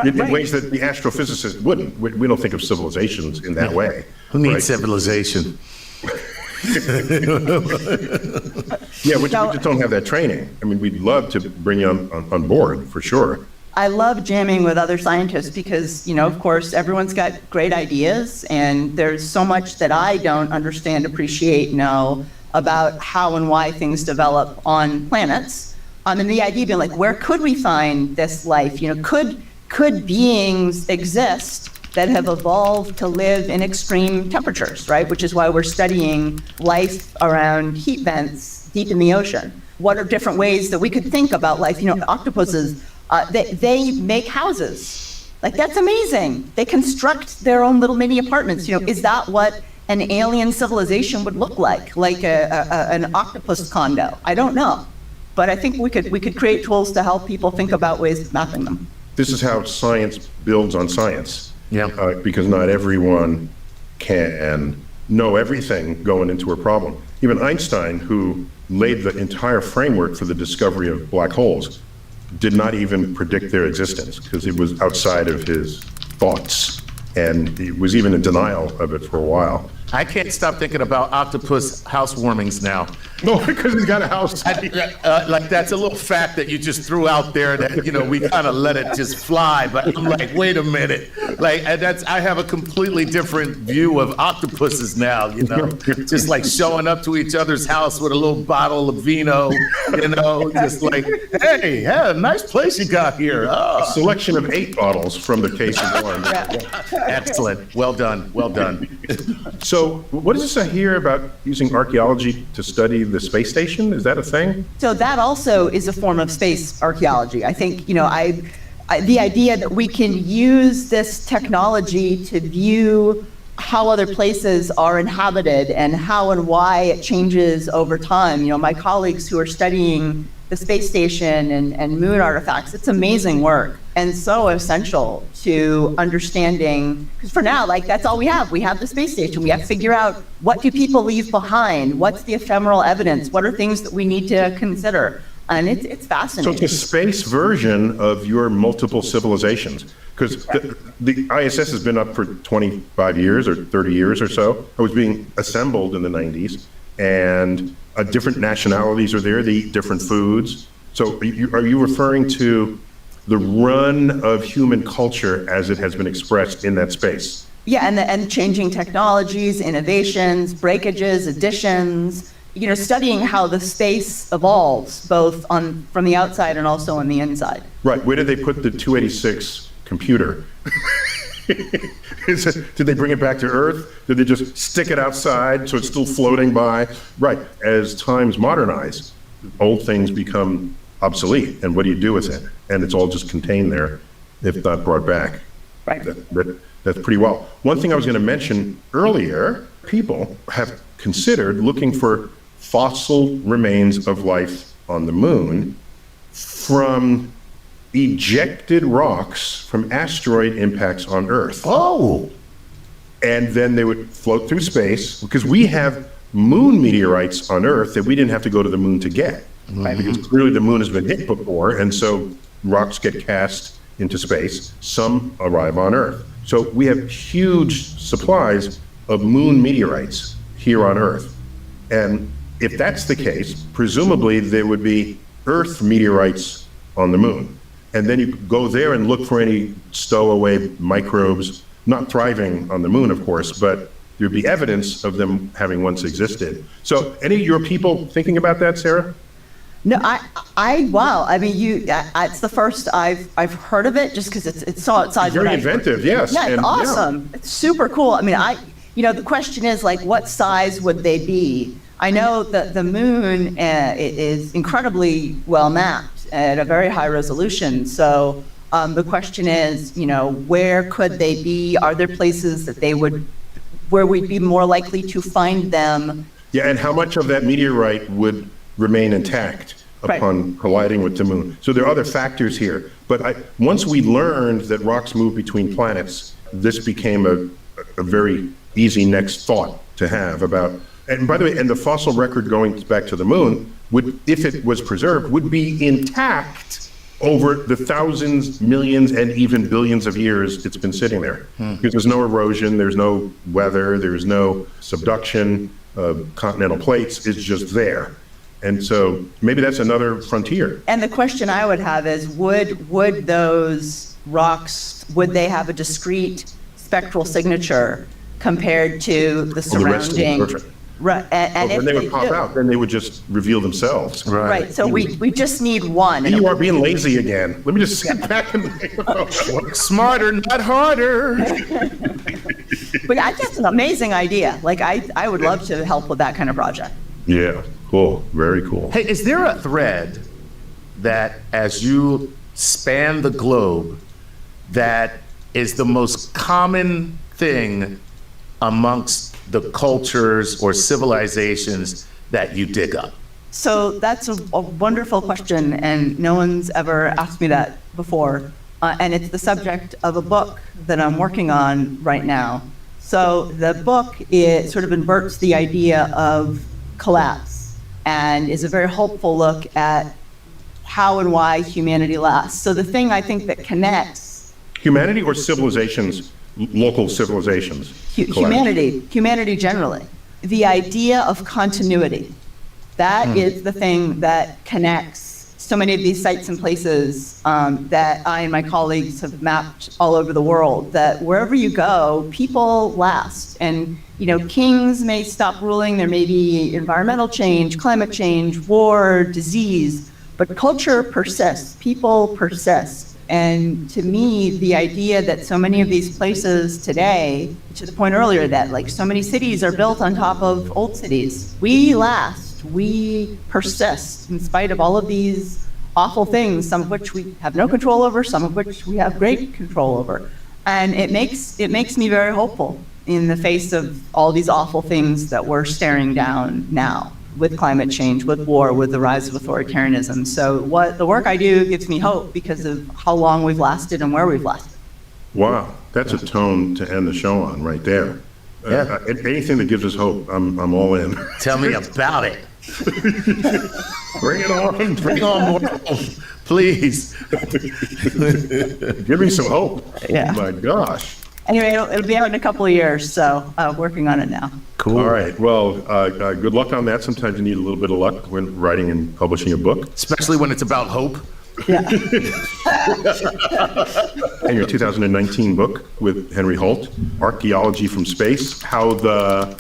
In ways that the astrophysicists wouldn't. We don't think of civilizations in that way. Who needs civilization? Yeah, we just don't have that training. I mean, we'd love to bring you on board, for sure. I love jamming with other scientists because, of course, everyone's got great ideas, and there's so much that I don't understand, appreciate, know about how and why things develop on planets. And the idea being like, where could we find this life? Could beings exist that have evolved to live in extreme temperatures, right? Which is why we're studying life around heat vents deep in the ocean. What are different ways that we could think about life? Octopuses, they make houses. Like, that's amazing. They construct their own little mini apartments. Is that what an alien civilization would look like? Like an octopus condo? I don't know. But I think we could create tools to help people think about ways of mapping them. This is how science builds on science. Yeah. Because not everyone can know everything going into a problem. Even Einstein, who laid the entire framework for the discovery of black holes, did not even predict their existence because it was outside of his thoughts. And he was even in denial of it for a while. I can't stop thinking about octopus housewarmings now. No, because he's got a house. Like that's a little fact that you just threw out there that, you know, we kind of let it just fly. But I'm like, wait a minute. Like I have a completely different view of octopuses now, you know, just like showing up to each other's house with a little bottle of vino, you know, just like, hey, yeah, nice place you got here. Oh. A selection of 8 bottles from the case of one. Excellent. Well done. Well done. So what is this I hear about using archaeology to study the space station? Is that a thing? So that also is a form of space archaeology. I think, you know, the idea that we can use this technology to view how other places are inhabited and how and why it changes over time. You know, my colleagues who are studying the space station and moon artifacts, it's amazing work and so essential to understanding, because for now, like, that's all we have. We have the space station. We have to figure out, what do people leave behind? What's the ephemeral evidence? What are things that we need to consider? And it's fascinating. So it's a space version of your multiple civilizations, because the ISS has been up for 25 years or 30 years or so. It was being assembled in the 90s, and different nationalities are there. They eat different foods. So are you referring to the run of human culture as it has been expressed in that space? Yeah, and changing technologies, innovations, breakages, additions, you know, studying how the space evolves, both from the outside and also on the inside. Right. Where did they put the 286 computer? Did they bring it back to Earth? Did they just stick it outside so it's still floating by? Right. As times modernize, old things become obsolete. And what do you do with it? And it's all just contained there, if not brought back. Right. That's pretty well. One thing I was going to mention earlier, people have considered looking for fossil remains of life on the moon from ejected rocks from asteroid impacts on Earth. Oh. And then they would float through space, because we have moon meteorites on Earth that we didn't have to go to the moon to get. Right? Because clearly the moon has been hit before, and so rocks get cast into space. Some arrive on Earth. So we have huge supplies of moon meteorites here on Earth. And if that's the case, presumably there would be Earth meteorites on the moon. And then you go there and look for any stowaway microbes, not thriving on the moon, of course, but there'd be evidence of them having once existed. So any of your people thinking about that, Sarah? No, wow. I mean, it's the first I've heard of it, just because it's so outside. Very inventive, yes. Yeah, it's awesome. Yeah. It's super cool. I mean, you know, the question is, like, what size would they be? I know that the moon is incredibly well mapped at a very high resolution. So the question is, you know, where could they be? Are there places that where we'd be more likely to find them? Yeah, and how much of that meteorite would remain intact upon colliding with the moon? So there are other factors here. But once we learned that rocks move between planets, this became a very easy next thought to have about. And by the way, and the fossil record going back to the moon would, if it was preserved, would be intact over the thousands, millions, and even billions of years it's been sitting there. Because there's no erosion, there's no weather, there's no subduction of continental plates. It's just there. And so maybe that's another frontier. And the question I would have is, would those rocks, would they have a discrete spectral signature compared to the surrounding? Right, and if when they would pop out, then they would just reveal themselves. Right. So we just need one. You are being lazy again. Let me just sit back and work smarter, not harder. But I think it's an amazing idea. Like, I would love to help with that kind of project. Yeah, cool. Very cool. Hey, is there a thread that, as you span the globe, that is the most common thing amongst the cultures or civilizations that you dig up? So that's a wonderful question, and no one's ever asked me that before. And it's the subject of a book that I'm working on right now. So the book, it sort of inverts the idea of collapse and is a very hopeful look at how and why humanity lasts. So the thing I think that connects... Humanity or civilizations local civilizations. Humanity generally. The idea of continuity. That is the thing that connects so many of these sites and places that I and my colleagues have mapped all over the world, that wherever you go, people last. And, kings may stop ruling, there may be environmental change, climate change, war, disease, but culture persists, people persist. And to me, the idea that so many of these places today, to the point earlier that like so many cities are built on top of old cities, we last. We persist in spite of all of these awful things, some of which we have no control over, some of which we have great control over. And it makes me very hopeful in the face of all these awful things that we're staring down now with climate change, with war, with the rise of authoritarianism. So the work I do gives me hope because of how long we've lasted and where we've lasted. Wow, that's a tone to end the show on right there. Yeah. Anything that gives us hope, I'm all in. Tell me about it. Bring it on. Bring on more hope, please. Give me some hope. Yeah. Oh my gosh. Anyway, it'll be out in a couple of years, so working on it now. Cool. All right. Well, good luck on that. Sometimes you need a little bit of luck when writing and publishing a book. Especially when it's about hope. Yeah. And your 2019 book with Henry Holt, Archaeology from Space, How the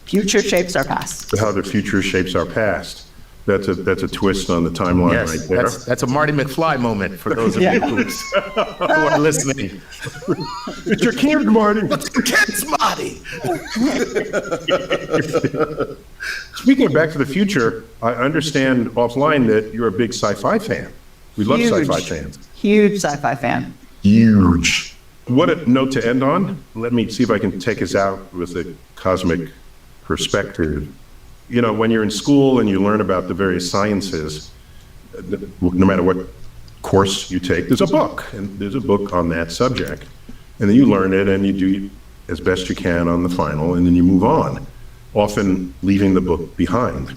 Future shapes our past. future shapes our past. That's a twist on the timeline Yes, right there. that's a Marty McFly moment for those of you who are listening. It's your kid, Marty. What's your kid's Marty? Speaking of Back to the Future, I understand offline that you're a big sci-fi fan. We love sci-fi fans. Huge sci-fi fan. Huge. What a note to end on. Let me see if I can take us out with a cosmic perspective. When you're in school and you learn about the various sciences, no matter what course you take, there's a book, and there's a book on that subject. And then you learn it and you do as best you can on the final, and then you move on, often leaving the book behind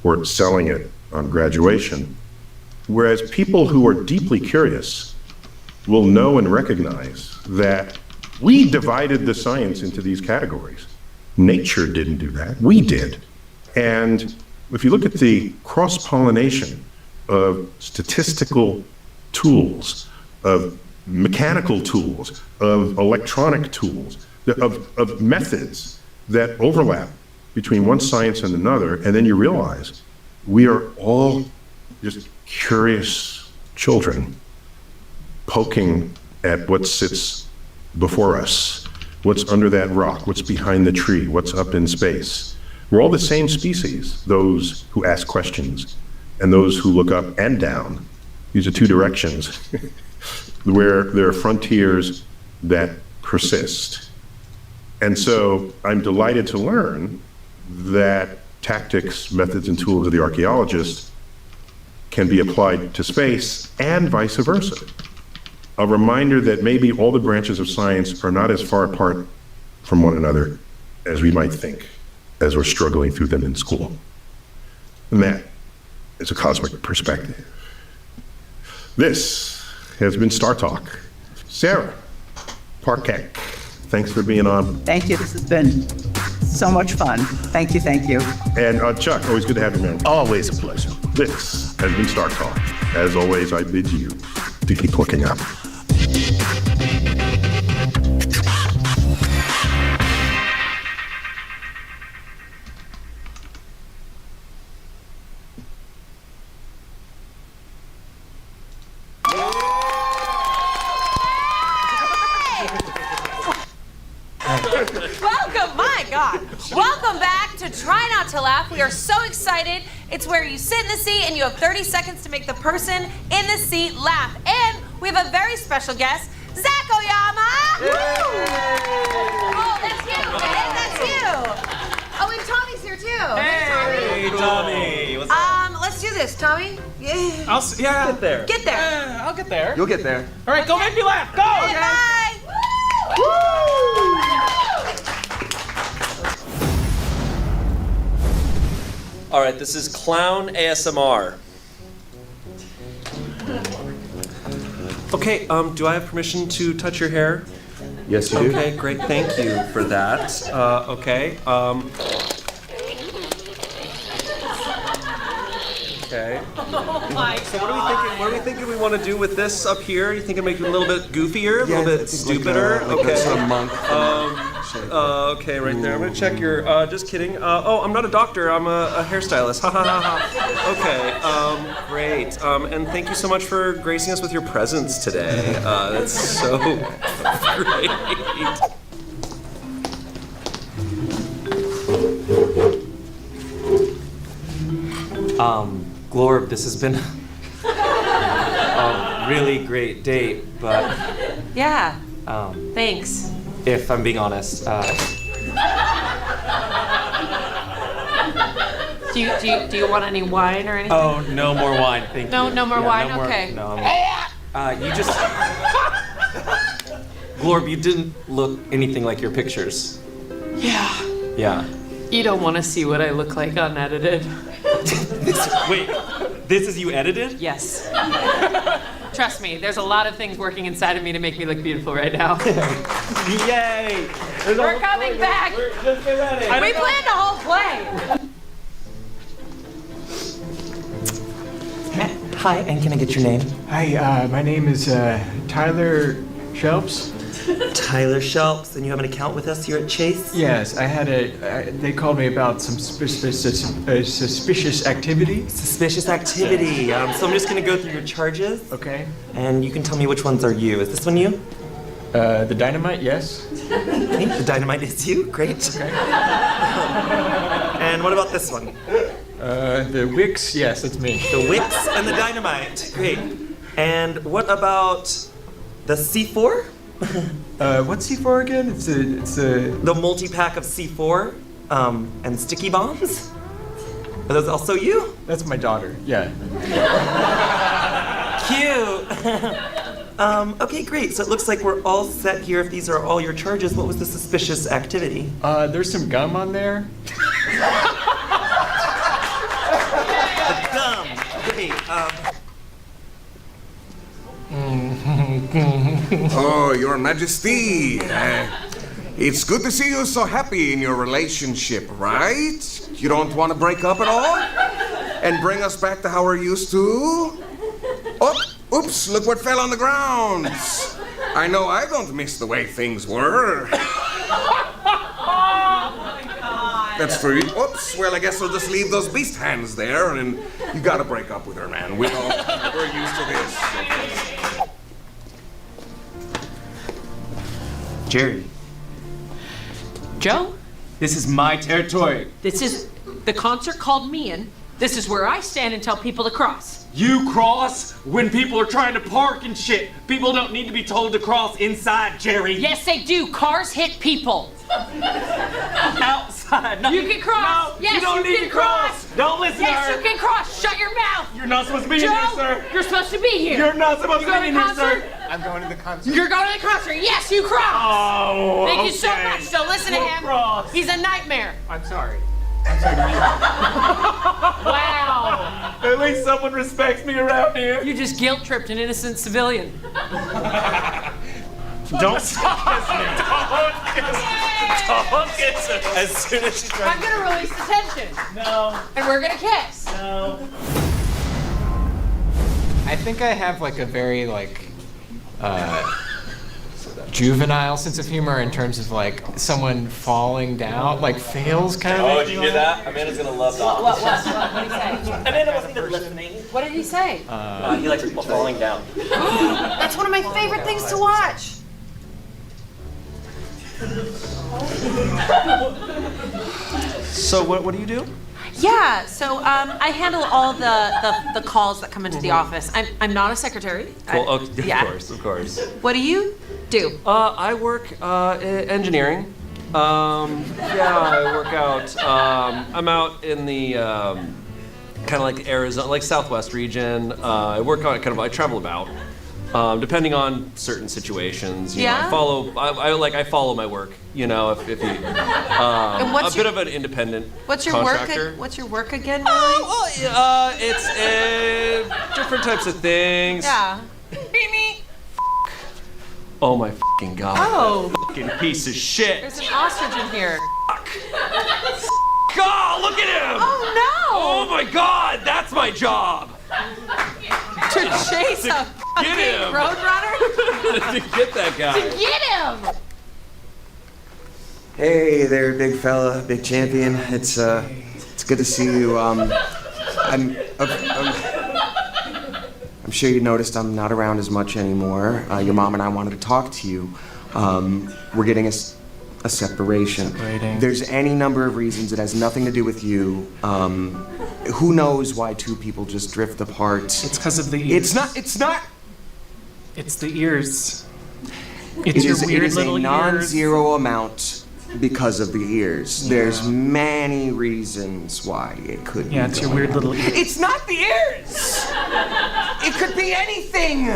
or selling it on graduation. Whereas people who are deeply curious will know and recognize that we divided the science into these categories. Nature didn't do that, we did. And if you look at the cross-pollination of statistical tools, of mechanical tools, of electronic tools, of methods that overlap between one science and another, and then you realize we are all just curious children poking at what sits before us, what's under that rock, what's behind the tree, what's up in space. We're all the same species, those who ask questions and those who look up and down. These are two directions where there are frontiers that persist. And so I'm delighted to learn that tactics, methods, and tools of the archaeologist can be applied to space and vice versa. A reminder that maybe all the branches of science are not as far apart from one another as we might think, as we're struggling through them in school. And that is a cosmic perspective. This has been Star Talk. Sarah Parkek, thanks for being on. Thank you. This has been so much fun. Thank you. Thank you. And Chuck, always good to have you, man. Always a pleasure. This has been Star Talk. As always, I bid you to keep looking up. Welcome, my God. Welcome back to Try Not to Laugh. We are so excited. It's where you sit in the seat and you have 30 seconds to make the person in the seat laugh. And we have a very special guest, Zach Oyama. Oh, that's you, man. That's you. Oh, and Tommy's here too. Hey, Tommy. What's up? Let's do this, Tommy. Yeah. Get there. Get there. Yeah, I'll get there. You'll get there. All right, go make me laugh. Go. Okay, bye. All right, this is clown ASMR. Okay, do I have permission to touch your hair? Yes, you do. Okay, great. Thank you for that. Okay. Okay. Oh my So what are we thinking? What are we thinking we want to do with this up here? You think it make it a little bit goofier, a little bit stupider? Okay. Okay, right there. I'm gonna check your. Just kidding. Oh, I'm not a doctor. I'm a hairstylist. Ha ha ha ha. Okay. Great. And thank you so much for gracing us with your presence today. That's so great. Glorb, this has been a really great date, but Yeah. Thanks. if I'm being honest, Do you want any wine or anything? oh, no more wine, thank you. No more wine? Okay. No, you just, Glorb, you didn't look anything like your pictures. Yeah. Yeah. You don't want to see what I look like unedited. Wait, this is you edited? Yes. Trust me, there's a lot of things working inside of me to make me look beautiful right now. Yay! We're coming back. Just get ready. We planned a whole play. Hi, and can I get your name? Hi, my name is Tyler Shelps. Tyler Shelps, and you have an account with us here at Chase? Yes, I had they called me about some suspicious activity. Suspicious activity. So I'm just gonna go through your charges, Okay. and you can tell me which ones are you. Is this one you? The dynamite, yes. Okay, the dynamite is you. Great. Okay. And what about this one? The wicks, yes, that's me. The wicks and the dynamite. Great. And what about the C4? What's C4 again? It's a. The multi-pack of C4 and sticky bombs? Are those also you? That's my daughter. Yeah. Cute. Okay, great. So it looks like we're all set here. If these are all your charges, what was the suspicious activity? There's some gum on there. The gum. Great. Oh, Your Majesty. It's good to see you so happy in your relationship, right? You don't want to break up at all? And bring us back to how we're used to? Oh, oops, look what fell on the ground. I know I don't miss the way things were. That's for you. Oops, well, I guess we'll just leave those beast hands there, and you gotta break up with her, man. We're used to this. Jerry, Joe, this is my territory. this is the concert called me in. This is where I stand and tell people to cross. You cross when people are trying to park and shit. People don't need to be told to cross inside, Jerry. Yes, they do. Cars hit people. Outside. No, You can cross. No, Yes, you don't you need can to cross. Don't listen to Yes, her. you can cross. Shut your mouth. You're not supposed to be Joe, in here, sir. you're supposed to be here. You're not supposed You to going be in to here, concert? sir. I'm going to the concert. You're going to the concert. Yes, you cross. Oh, Thank you so okay. much. So listen to We'll him. cross. He's a nightmare. I'm sorry. I'm sorry to you. Wow. At least someone respects me around here. You just guilt tripped an innocent civilian. Don't kiss me. Don't kiss her. As soon as she tries. I'm gonna release the tension, No, and we're gonna kiss. no. I think I have like a very juvenile sense of humor in terms of like someone falling down, like fails kind of. Oh, did you hear that? Amanda's gonna love that. What did he say? Amanda wasn't even listening. What did he say? He likes people falling down. That's one of my favorite things to watch. So what do you do? Yeah, so I handle all the calls that come into the office. I'm not a secretary. Well, I- of yeah. course. What do you do? I work engineering. Yeah, I work out. I'm out in the kind of like Arizona, like Southwest region. I work on I travel about. Depending on certain situations, you know, Yeah? I follow my work. You know, if you, And what's a bit your- of an independent What's your contractor. work? What's your work again? Oh, Really? well, it's different types of things. Yeah. Oh my fucking god. Oh, Fucking piece of shit. there's an ostrich in here. God, look at him! Oh Oh my god, that's my job! no! To chase a Get fucking him! roadrunner? To get that guy. Get him! Hey there, big fella, big champion. It's good to see you. I'm sure you noticed I'm not around as much anymore. Your mom and I wanted to talk to you. We're getting a separation. Separating. There's any number of reasons. It has nothing to do with you. Who knows why two people just drift apart? It's because of the ears. It's not. It's the ears. It It's your is, weird it is little a ears. non-zero amount because of the ears. There's many reasons why it could be. Yeah, it's your weird little ears. It's not the ears! It could be anything!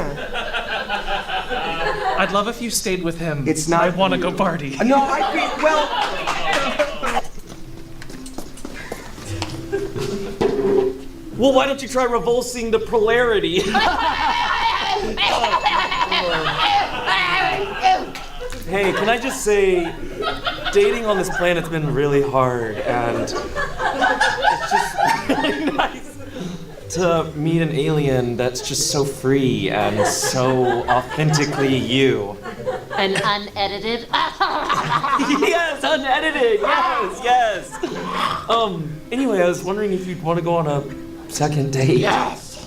I'd love if you stayed with him. It's not I want to you. go party. No, I'd be, well... Well, why don't you try reversing the polarity? Hey, can I just say, dating on this planet's been really hard, and it's just really nice to meet an alien that's just so free and so authentically you. And unedited? Yes, unedited. Yes. Anyway, I was wondering if you'd want to go on a second date. Yes.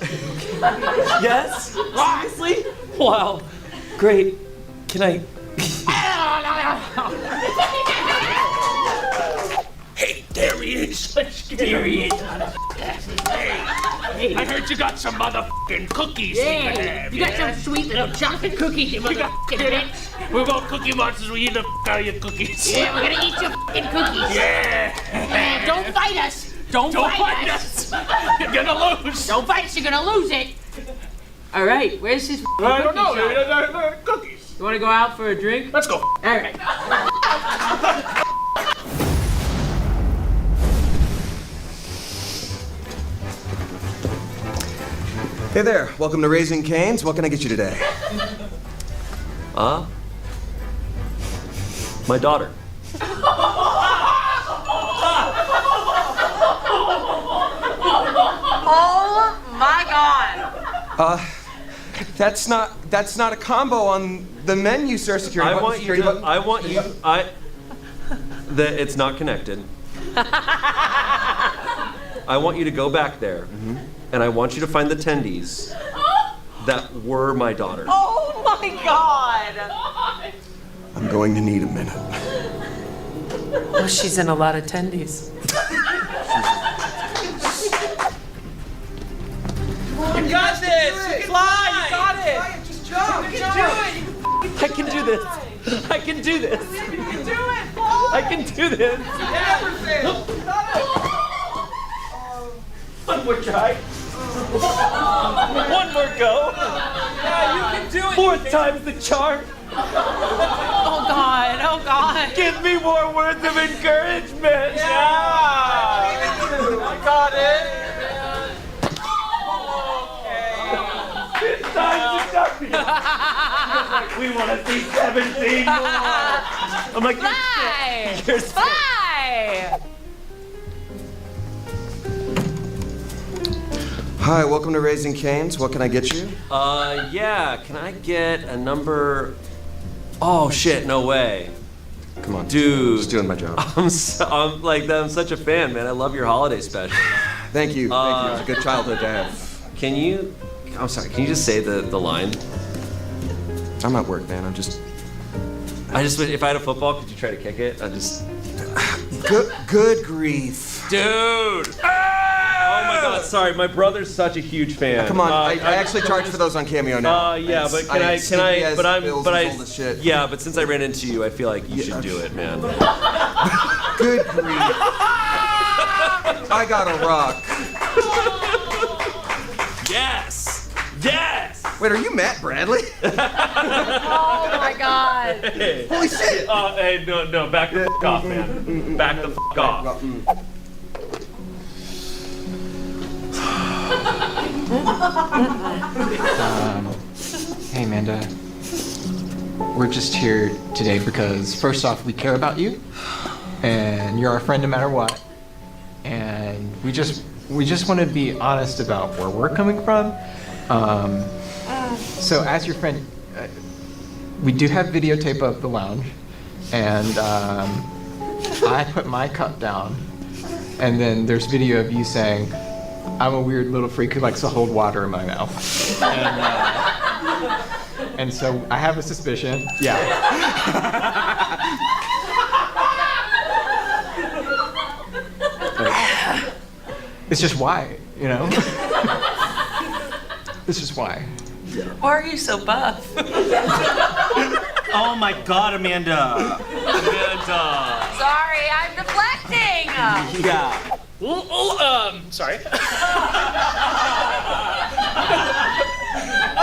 Yes? Seriously? Wow. Great. Can I? Hey, there he is. There he is. Hey, I heard you got some motherfucking cookies. Yeah, you got some sweet little chocolate cookies, you motherfucking bitch. We're both cookie monsters. We eat the out of your cookies. Yeah, we're gonna eat your fucking cookies. Yeah. Don't fight us. Don't fight us. You're gonna lose. Don't fight us, you're gonna lose it. All right, where's his I don't know. Cookies. You wanna go out for a drink? Let's go. All right. Hey there, welcome to Raising Cane's. What can I get you today? My daughter. Oh my god! That's not a combo on the menu, sir. Security. I want you to. It's not connected. I want you to go back there, and I want you to find the attendees that were my daughter. Oh my god! I'm going to need a minute. Oh, she's in a lot of tendies. You got this. You fly. You got it. Just jump. You can do it. I can do this. I can do this. You can do it. I can do this. Everything. You got it. One more try. One more go. Yeah, you can do it. Fourth time's the charm. Oh god, oh god. Give me more words of encouragement. Yeah. I got it. This time's the champion. We want to see 17 more. I'm like, Fly! you're sick. Fly! Hi, welcome to Raising Cane's. What can I get you? Yeah. Can I get a number? Oh shit! No way. Come on, Dude. Just doing my job. I'm such a fan, man. I love your holiday special. Thank you. It was a good childhood to have. Can you? I'm sorry. Can you just say the line? I'm at work, man. If I had a football, could you try to kick it? Good grief. Dude! Oh my god, sorry, my brother's such a huge fan. Come on, I actually charge for those on Cameo now. Yeah, but yeah, but since I ran into you, I feel like you should do it, man. Good grief. I got a rock. Yes! Yes! Wait, are you Matt Bradley? Oh my god! Hey. Holy shit! Hey, no, back the f*** off, man. Back the f*** off. Hey, Amanda. we're just here today because, first off, we care about you, and you're our friend no matter what. And we just want to be honest about where we're coming from. So as your friend, we do have videotape of the lounge, and I put my cup down, and then there's video of you saying, "I'm a weird little freak who likes to hold water in my mouth." And so I have a suspicion. Yeah. It's just why, you know? It's just why. Why are you so buff? Oh my God, Amanda. Sorry, I'm deflecting. Yeah. Sorry.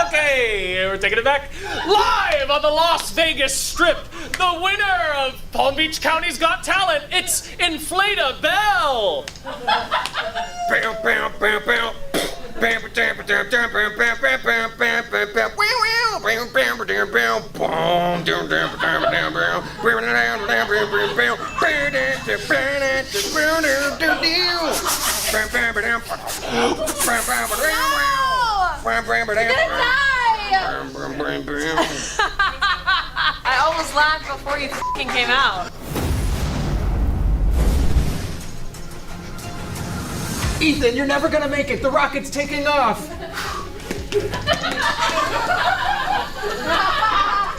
Okay, we're taking it back. Live on the Las Vegas Strip, the winner of Palm Beach County's Got Talent, it's Inflata Bell. I almost laughed before you f***ing came out. Ethan, you're never gonna make it. The rocket's taking off.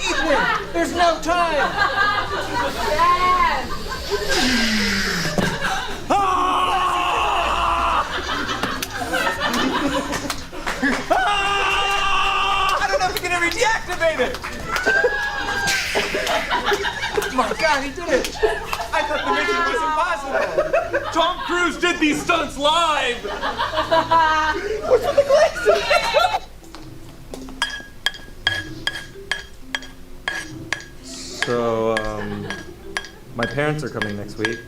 Ethan, there's no time. Dad. I don't know if we can ever deactivate it. Oh my God, he did it. I thought the mission was impossible. Tom Cruise did these stunts live. What's with the glasses? So, my parents are coming next week.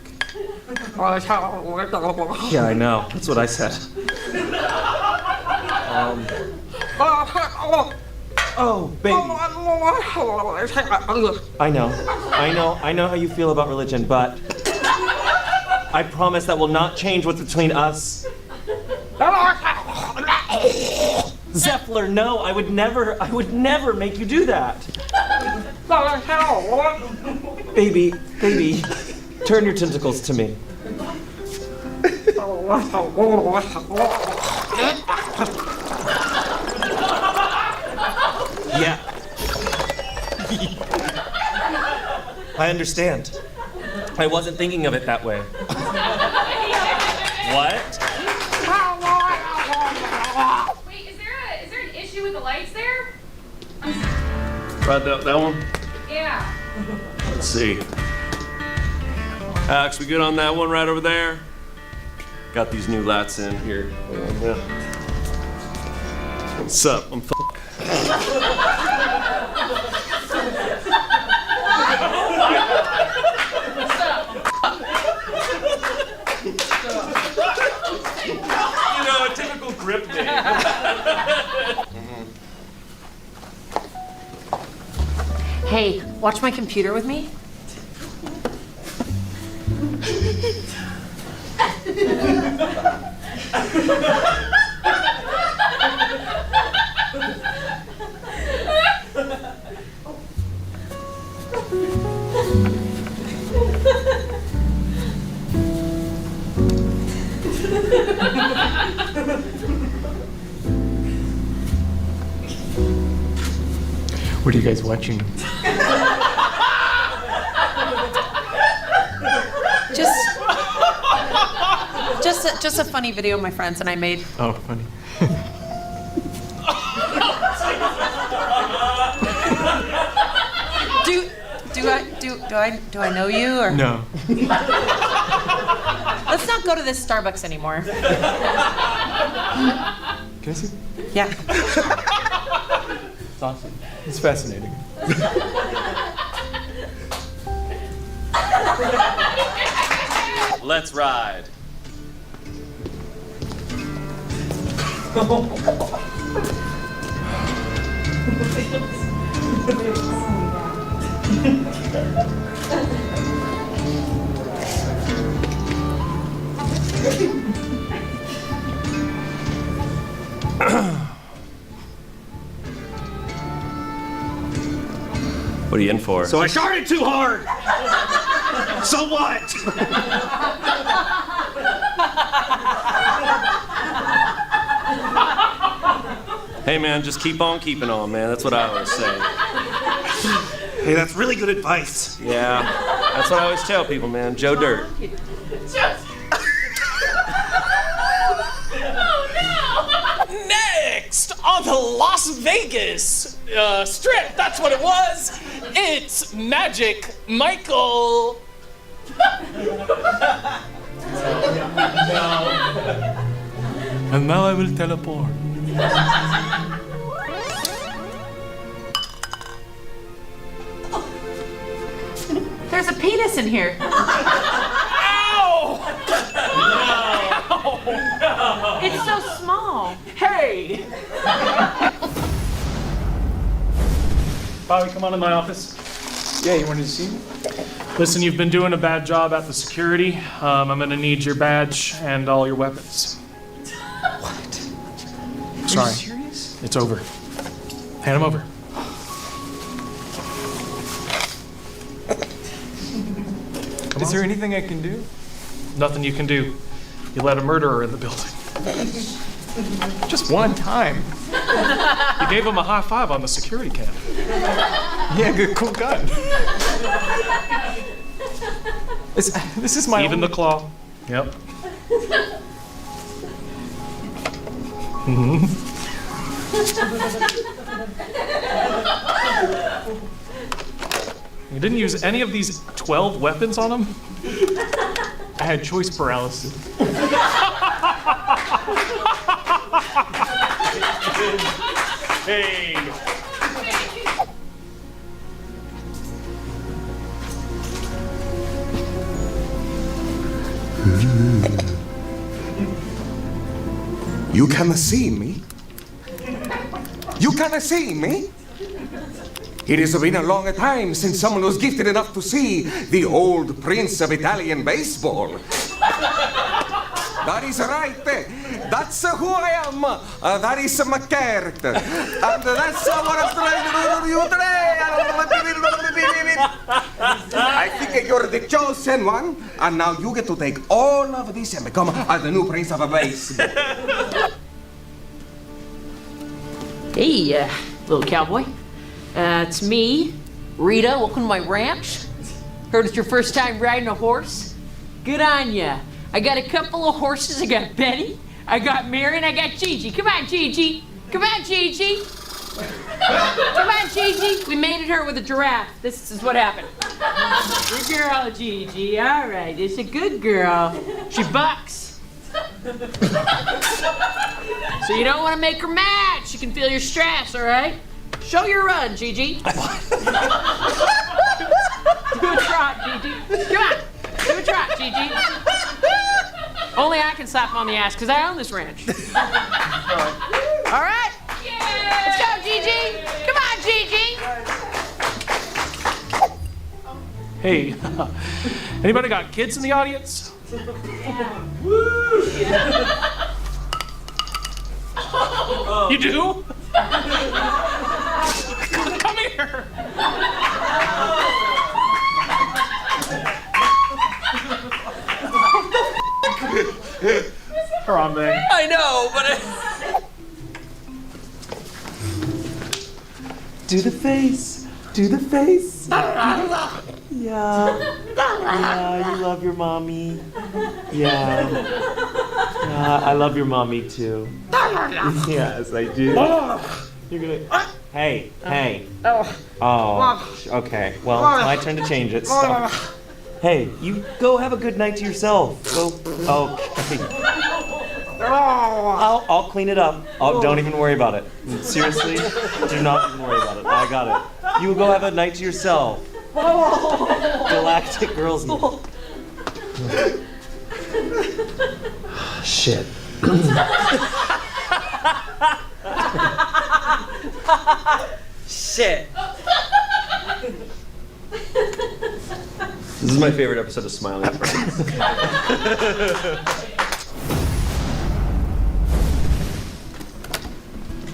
Yeah, I know. That's what I said. Oh, baby. I know how you feel about religion, but I promise that will not change what's between us. Zephyr, no, I would never make you do that. Baby, turn your tentacles to me. Yeah. I understand. I wasn't thinking of it that way. What? Wait, is there an issue with the lights there? Right, that one? Yeah. Let's see. Alex, we good on that one right over there? Got these new lights in here. Yeah. What's up? I'm You know, a typical grip name. Hey, watch my computer with me. What are you guys watching? Just a funny video my friends and I made. Oh, funny. Do I know you or? No. Let's not go to this Starbucks anymore. Can I see? Yeah. It's awesome. It's fascinating. Let's ride. What are you in for? So I sharted too hard. So what? Hey man, just keep on keeping on, man. That's what I always say. Hey, that's really good advice. Yeah, that's what I always tell people, man. Joe Dirt. Next on the Las Vegas Strip, that's what it was. It's Magic Michael. And now I will teleport. There's a penis in here. Ow! No! It's so small. Hey! Bobby, come on in my office. Yeah, you wanted to see me? Listen, you've been doing a bad job at the security. I'm gonna need your badge and all your weapons. What? Sorry. Are you serious? It's over. Hand them over. Is there anything I can do? Nothing you can do. You let a murderer in the building. Just one time. You gave him a high five on the security cam. Yeah, good, cool gun. This is my Even only... the claw. Yep. You didn't use any of these 12 weapons on him? I had choice paralysis. Hey. You can see me? You can see me? It has been a long time since someone was gifted enough to see the old Prince of Italian baseball. That is right. That's who I am. That is my character. And that's what I'm trying to do to you today. I think you're the chosen one. And now you get to take all of this and become the new Prince of baseball. Hey, little cowboy. It's me, Rita. Welcome to my ranch. Heard it's your first time riding a horse. Good on ya. I got a couple of horses. I got Betty, I got Mary, and I got Gigi. Come on, Gigi. Come on, Gigi. Come on, Gigi. We mated her with a giraffe. This is what happened. Good girl, Gigi. All right, it's a good girl. She bucks. So you don't want to make her mad. She can feel your stress, all right? Show your run, Gigi. Do a trot, Gigi. Come on. Do a trot, Gigi. Only I can slap him on the ass because I own this ranch. All right? Yeah. Let's go, Gigi. Come on, Gigi. Hey, anybody got kids in the audience? You do? Come here. Harambe. I know, but Do the face. Do the face. Yeah. Yeah, you love your mommy. Yeah. Yeah, I love your mommy too. Yes, I do. You're gonna. Hey, hey. Oh, okay. Well, it's my turn to change it. So. Hey, you go have a good night to yourself. Go. Okay. I'll clean it up. Don't even worry about it. Seriously, do not even worry about it. I got it. You go have a night to yourself. Galactic girls. Shit. Shit. This is my favorite episode of Smiling Friends.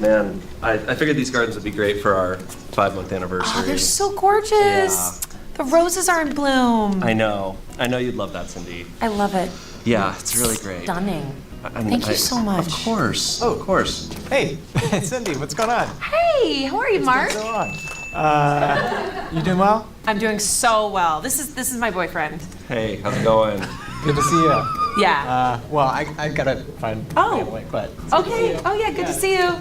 Man, I figured these gardens would be great for our 5-month anniversary. Oh, they're so gorgeous. Yeah. The roses are in bloom. I know you'd love that, Cindy. I love it. Yeah, it's really great. Stunning. Thank you so much. Of course. Oh, of course. Hey, Cindy, what's going on? Hey, how are you, Mark? What's going on? You doing well? I'm doing so well. This is my boyfriend. Hey, how's it going? Good to see you. Yeah. Well, I gotta find family, but. Okay. Oh yeah, good to see you.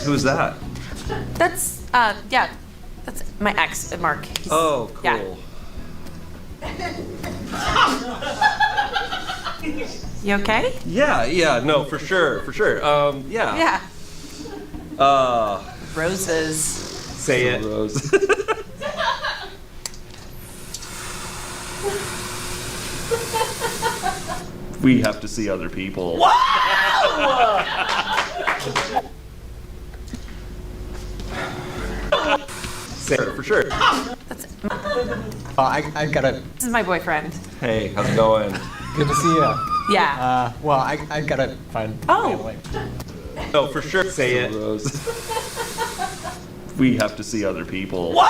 Who's that? That's that's my ex, Mark. Oh, cool. Yeah. You okay? Yeah, no, for sure. Yeah. Yeah. Roses. Say it. Rose. We have to see other people. Wow! Say it, for sure. I gotta. This is my boyfriend. Hey, how's it going? Good to see you. Yeah. Well, I gotta find family. No, for sure. Say it. Rose. We have to see other people. Wow!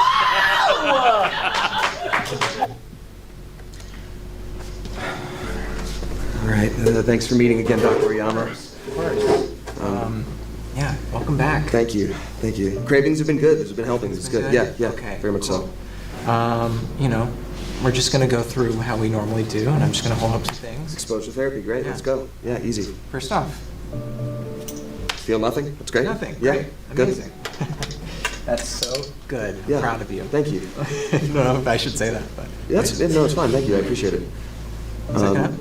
All right. Thanks for meeting again, Dr. Oyama. Of course. Yeah, welcome back. Thank you. Cravings have been good. This has been helping. It's good. Yeah. Okay, Very much so. We're just gonna go through how we normally do, and I'm just gonna hold up some things. Exposure therapy. Great. Yeah. Let's go. Yeah, easy. First off, Feel nothing? That's great. nothing. Yeah. Great. Good. Amazing. That's so good. Yeah. I'm proud of you. Thank you. I don't know if I should say that, but. No, it's fine. Thank you. I appreciate it. Is that good?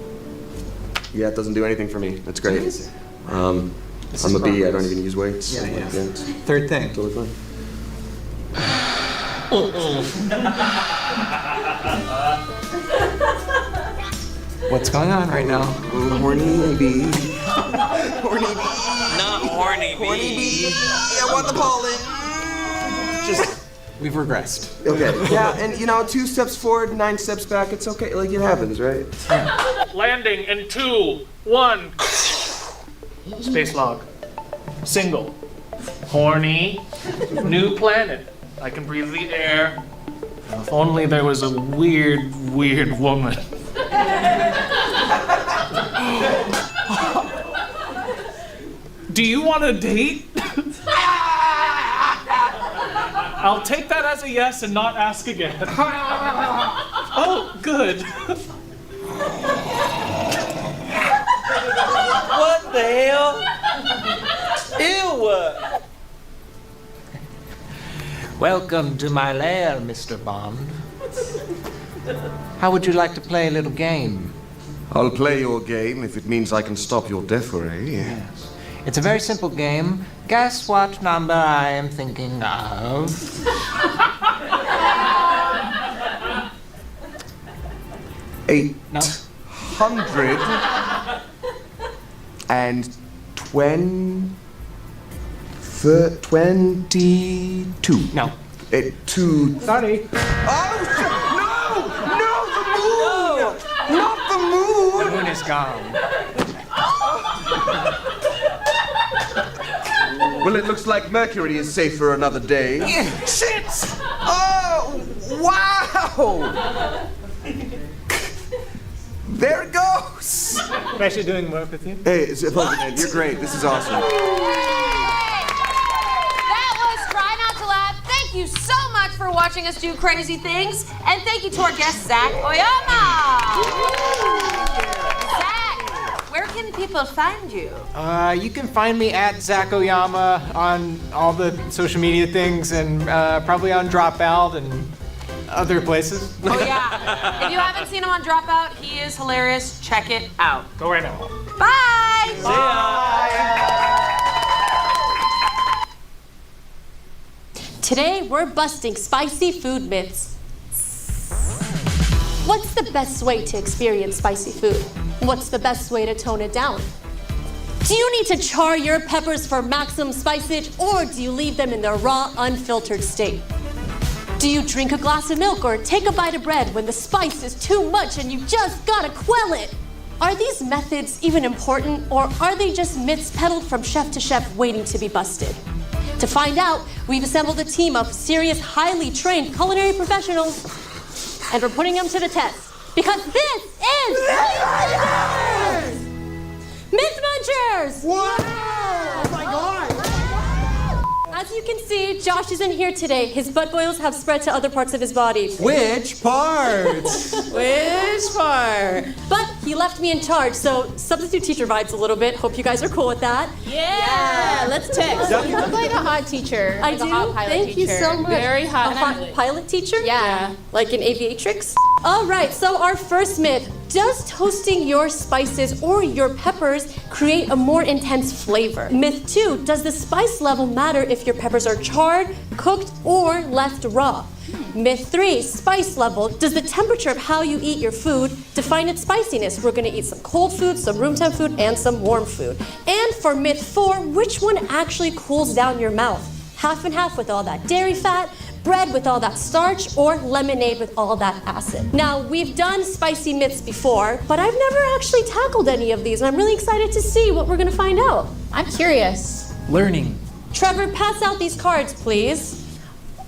Yeah, it doesn't do anything for me. That's great. Amazing. I'm This a is bee. I progress. don't even use weights. Yeah. It's Third thing. totally fine. What's going on right now? Horny bee. Horny bee. Not horny Horny bee. I want the pollen. We've regressed. Okay. Yeah, and 2 steps forward, 9 steps back. It's okay. Like it happens, right? Landing in 2, 1. Space log. Single. Horny. New planet. I can breathe the air. If only there was a weird woman. Do you want a date? I'll take that as a yes and not ask again. Oh, good. What the hell? Ew! Welcome to my lair, Mr. Bond. How would you like to play a little game? I'll play your game if it means I can stop your death ray. Yes. It's a very simple game. Guess what number I am thinking of? No. 22. No. 2. Sorry. No! Not the moon! The moon is gone. Well, it looks like Mercury is safe for another day. Shit! Oh! Wow! There it goes! Pleasure doing work with you. Hey, it's a pleasure, man. You're great. This is awesome. That was Try Not to Laugh. Thank you so much for watching us do crazy things. And thank you to our guest, Zach Oyama. Zach, where can people find you? You can find me at Zach Oyama on all the social media things and probably on Dropout and other places. Oh, yeah. If you haven't seen him on Dropout, he is hilarious. Check it out. Go right now. Bye! See ya. Today, we're busting spicy food myths. What's the best way to experience spicy food? What's the best way to tone it down? Do you need to char your peppers for maximum spicage, or do you leave them in their raw, unfiltered state? Do you drink a glass of milk or take a bite of bread when the spice is too much and you just gotta quell it? Are these methods even important, or are they just myths peddled from chef to chef waiting to be busted? To find out, we've assembled a team of serious, highly trained culinary professionals, and we're putting them to the test. Because this is Myth Munchers! Wow! Oh my God! As you can see, Josh isn't here today. His butt boils have spread to other parts of his body. Which parts? Which part? But he left me in charge, so substitute teacher vibes a little bit. Hope you guys are cool with that. Yeah, let's text. Yep. You look like a hot teacher. I like do. A hot pilot Thank teacher. you so much. Very hot. A hot pilot teacher? Yeah. Like an aviatrix? All right, so our first myth. Does toasting your spices or your peppers create a more intense flavor? Myth 2, does the spice level matter if your peppers are charred, cooked, or left raw? Myth 3, spice level. Does the temperature of how you eat your food define its spiciness? We're gonna eat some cold food, some room temp food, and some warm food. And for myth 4, which one actually cools down your mouth? Half and half with all that dairy fat, bread with all that starch, or lemonade with all that acid. Now, we've done spicy myths before, but I've never actually tackled any of these, and I'm really excited to see what we're gonna find out. I'm curious. Learning. Trevor, pass out these cards, please.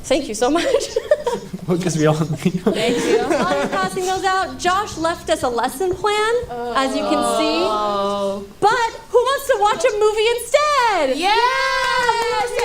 Thank you so much. Because we all. Thank you. While you're passing those out, Josh left us a lesson plan, as you can see. But who wants to watch a movie instead? Yes!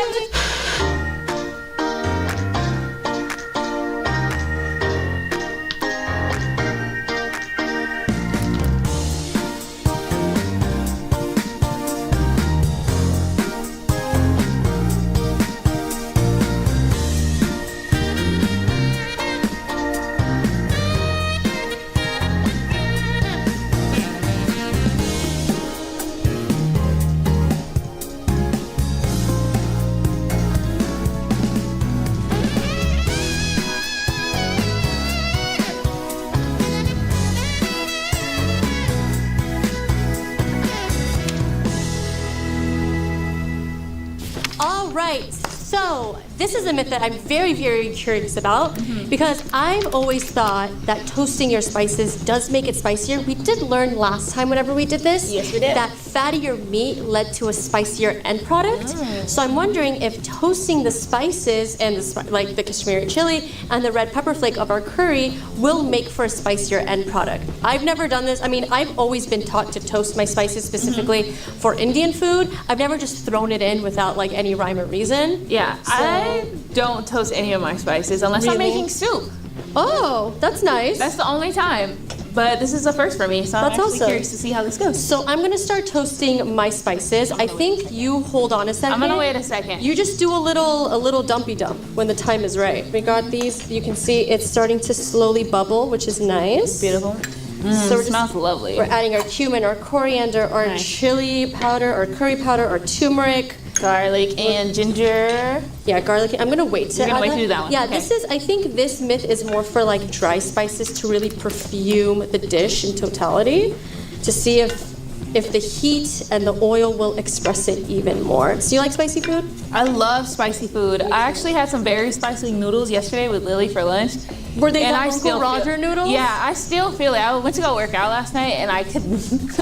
All right, so this is a myth that I'm very, very curious about because I've always thought that toasting your spices does make it spicier. We did learn last time whenever we did this Yes, we did. that fattier meat led to a spicier end product. So I'm wondering if toasting the spices and like the Kashmiri chili and the red pepper flake of our curry will make for a spicier end product. I've never done this. I mean, I've always been taught to toast my spices specifically for Indian food. I've never just thrown it in without like any rhyme or reason. Yeah, I don't toast any of my spices unless I'm Really? making soup. Oh, that's nice. That's the only time. But this is a first for me, so I'm That's actually awesome. curious to see how this goes. So I'm gonna start toasting my spices. I think you hold on a second. I'm gonna wait a second. You just do a little dumpy dump when the time is right. We got these. You can see it's starting to slowly bubble, which is nice. Beautiful. So It smells lovely. We're adding our cumin, our coriander, our Nice. chili powder, our curry powder, our turmeric. Garlic and ginger. Yeah, garlic. I'm gonna wait to You're gonna add wait to do that one, Yeah, okay. I think this myth is more for like dry spices to really perfume the dish in totality, to see if the heat and the oil will express it even more. So you like spicy food? I love spicy food. I actually had some very spicy noodles yesterday with Lily for lunch. Were they And the I Uncle still Roger feel, noodles? Yeah, I still feel it. I went to go work out last night and I couldn't.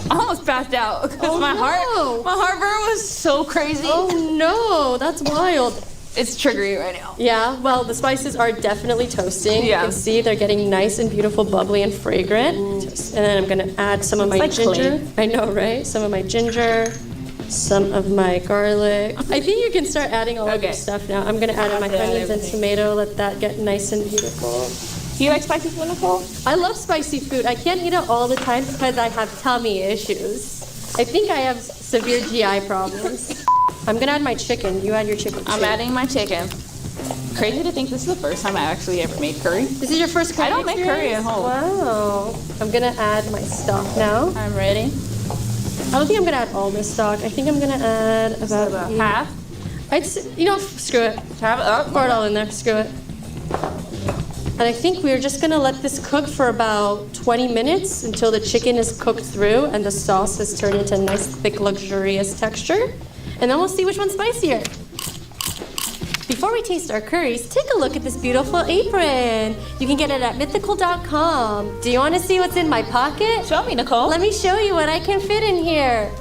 I almost passed out because Oh, my no. heartburn was so crazy. Oh no, that's wild. It's triggering right now. Yeah, well, the spices are definitely toasting. Yeah. You can see they're getting nice and beautiful, bubbly and fragrant. And then I'm gonna add some of my like ginger. clean. I know, right? Some of my ginger, some of my garlic. I think you can start adding all of your Okay. stuff now. I'm gonna add my I'll add onions and everything. tomato, let that get nice and beautiful. Do you like spicy food, Nicole? I love spicy food. I can't eat it all the time because I have tummy issues. I think I have severe GI problems. I'm gonna add my chicken. You add your chicken too. I'm adding my chicken. Crazy to think this is the first time I actually ever made curry. This is your first curry I don't make curry at experience? home. Wow. I'm gonna add my stock now. I'm ready. I don't think I'm gonna add all this stock. I think I'm gonna add about Half. Screw it. Have it up. Pour it all in there. Screw it. And I think we're just gonna let this cook for about 20 minutes until the chicken is cooked through and the sauce has turned into a nice, thick, luxurious texture. And then we'll see which one's spicier. before we taste our curries, take a look at this beautiful apron. You can get it at mythical.com. Do you want to see what's in my pocket? Show me, Nicole. Let me show you what I can fit in here.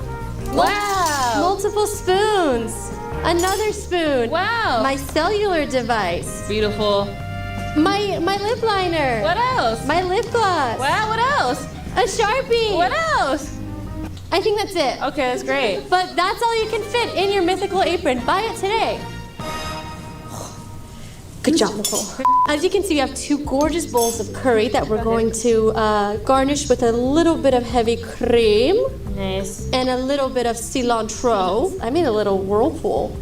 Wow. Multiple spoons. Another spoon. Wow. My cellular device. Beautiful. My lip liner. What else? My lip gloss. Wow, what else? A Sharpie. What else? I think that's it. Okay, that's great. But that's all you can fit in your mythical apron. Buy it today. Good job, Nicole. As you can see, we have 2 gorgeous bowls of curry that we're going to garnish with a little bit of heavy cream. Nice. And a little bit of cilantro. I made a little whirlpool.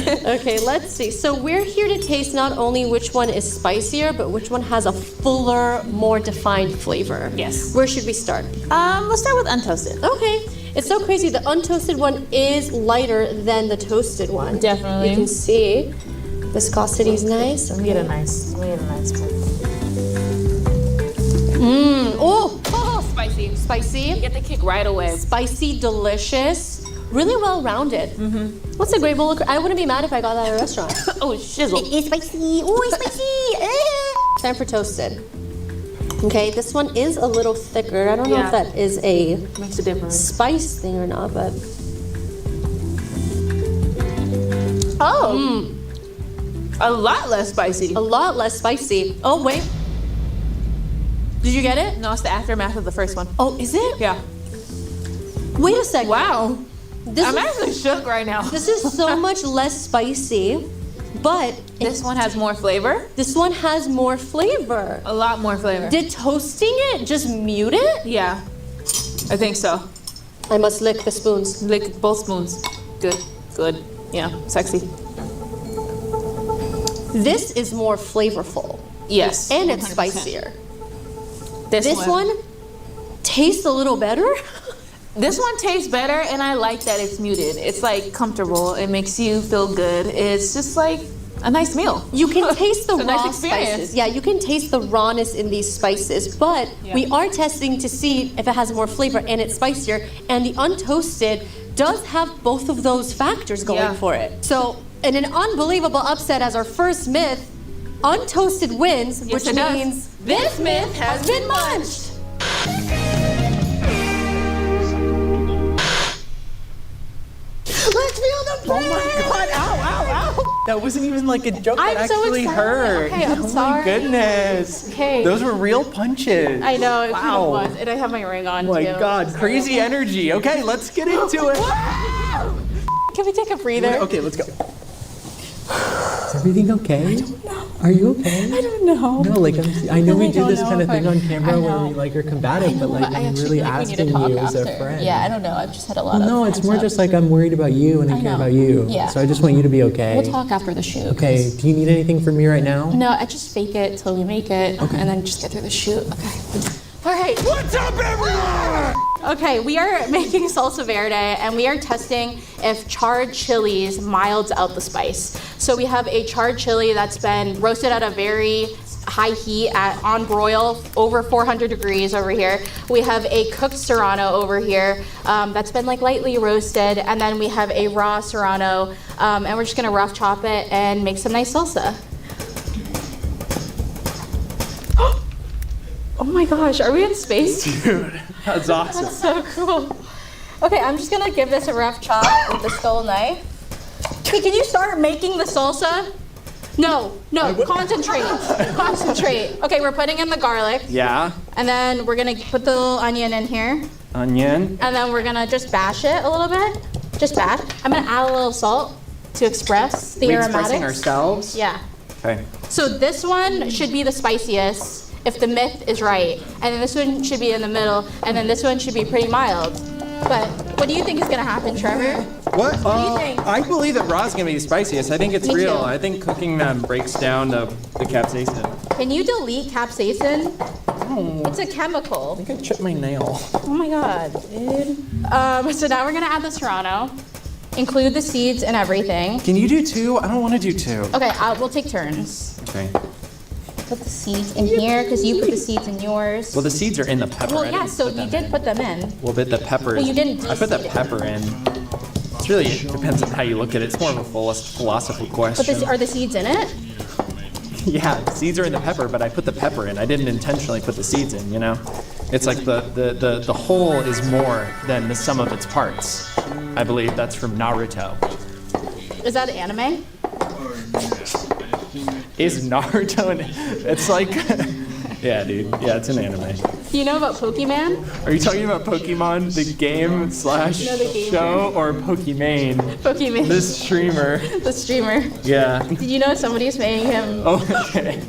Okay, let's see. So we're here to taste not only which one is spicier, but which one has a fuller, more defined flavor. Yes. Where should we start? Let's start with untoasted. Okay. It's so crazy. The untoasted one is lighter than the toasted one. Definitely. You can see viscosity is nice. We get a nice one. Oh, spicy. Spicy. You get the kick right away. Spicy, delicious. Really well rounded. Mm-hmm. What's a great bowl of I wouldn't be mad if I got that at a restaurant. Oh, shizzle. It's spicy. Oh, it's spicy. Time for toasted. Okay, this one is a little thicker. I don't know if that is a makes a difference. Spice thing or not, but a lot less spicy. A lot less spicy. Oh wait, did you get it? No, it's the aftermath of the first one. Oh, is it? Yeah. Wait a second. Wow. I'm actually shook right now. This is so much less spicy, but this one has more flavor. This one has more flavor. A lot more flavor. Did toasting it just mute it? Yeah, I think so. I must lick the spoons. Lick both spoons. Good, good. Yeah, sexy. This is more flavorful. Yes. And it's 100%. spicier. This one tastes a little better. This one tastes better, and I like that it's muted. It's like comfortable. It makes you feel good. It's just like a nice meal. You can taste the It's a raw nice experience. spices. Yeah, you can taste the rawness in these spices, but we are testing to see if it has more flavor and it's spicier. And the untoasted does have both of those factors going for it. So, in an unbelievable upset as our first myth, untoasted wins, Yes, which it does. means this myth has been munched. Let's feel the pain. Oh my god, ow, ow, ow. That wasn't even like a joke that I'm so actually excited. hurt. Okay, I'm oh sorry. my goodness. Okay. Those were real punches. I know, it wow. kind of was. And I have my ring on, Oh my too. god, crazy energy. Okay, let's get into it. Can we take a breather? Okay, let's go. Is everything okay? I don't know. Are you okay? I don't know. No, like I know we I do don't this know kind of if thing I- on camera I where know. we like are combative, but like I'm really asking you as a friend. Yeah, I don't know. I've just had a lot Well, of. no, it's more heads up. just like I'm worried about you and I care know. about you. Yeah. So I just want you to be okay. We'll talk after the shoot. Okay, do you need anything from me right now? No, I just fake it till we make it, and then just get through the shoot. Okay. All right. What's up, everyone? Okay, we are making salsa verde, and we are testing if charred chilies milds out the spice. So we have a charred chili that's been roasted at a very high heat on broil, over 400 degrees over here. We have a cooked serrano over here that's been like lightly roasted, and then we have a raw serrano, and we're just gonna rough chop it and make some nice salsa. Oh my gosh, are we in space? Dude, that's awesome. That's so cool. Okay, I'm just gonna give this a rough chop with the skull knife. Hey, can you start making the salsa? No, concentrate. Concentrate. Okay, we're putting in the garlic, Yeah, and then we're gonna put the little onion in here, onion. and then we're gonna just bash it a little bit. Just bash. I'm gonna add a little salt to express the We aromatics. expressing ourselves? Yeah. Okay. So this one should be the spiciest if the myth is right. And then this one should be in the middle, and then this one should be pretty mild. But what do you think is gonna happen, Trevor? What? What do you think? I believe that raw is gonna be the spiciest. I think it's Me real. too. I think cooking them breaks down the capsaicin. Can you delete capsaicin? Oh, It's a chemical. I think I chipped my nail. Oh my god, dude. So now we're gonna add the serrano, include the seeds and everything. Can you do two? I don't want to do two. Okay, we'll take turns. Okay. Put the seeds in here, because you put the seeds in yours. Well, the seeds are in the pepper. Well, I yeah, didn't so put you them did in. put them in. Well, but the pepper. Well, you didn't I put the de-seed it. pepper in. It's really, it depends on how you look at it. It's more of a philosophical But question. are the seeds in it? Yeah, the seeds are in the pepper, but I put the pepper in. I didn't intentionally put the seeds in, you know? It's like the whole is more than the sum of its parts. I believe that's from Naruto. Is that anime? Is Naruto it's like, yeah, dude. Yeah, it's an anime. Do you know about Pokemon? Are you talking about Pokemon, the game slash No, the game. show, or Pokimane? Pokemon. The streamer. The streamer. Yeah. Did you know somebody's paying him? Oh, okay.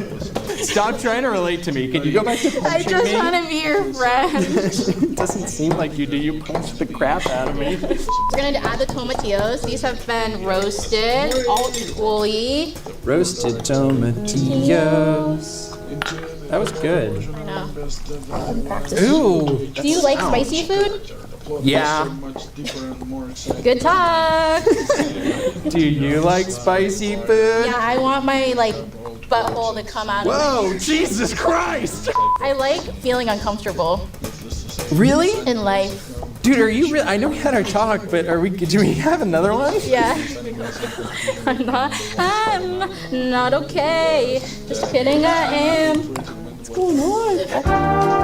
Stop trying to relate to me. Can you go back to punching I just me? want to be your friend. It doesn't seem like you do. You punch the crap out of me. We're gonna add the tomatillos. These have been roasted all equally. Roasted tomatillos. That was good. I know. Ooh. Do you like spicy food? Yeah. Good talk. Do you like spicy food? Yeah, I want my butthole to come out. Whoa, Jesus Christ! I like feeling uncomfortable Really? in life. Dude, are you real? I know we had our talk, but do we have another one? Yeah. I'm not okay. Just kidding, I am. What's going on?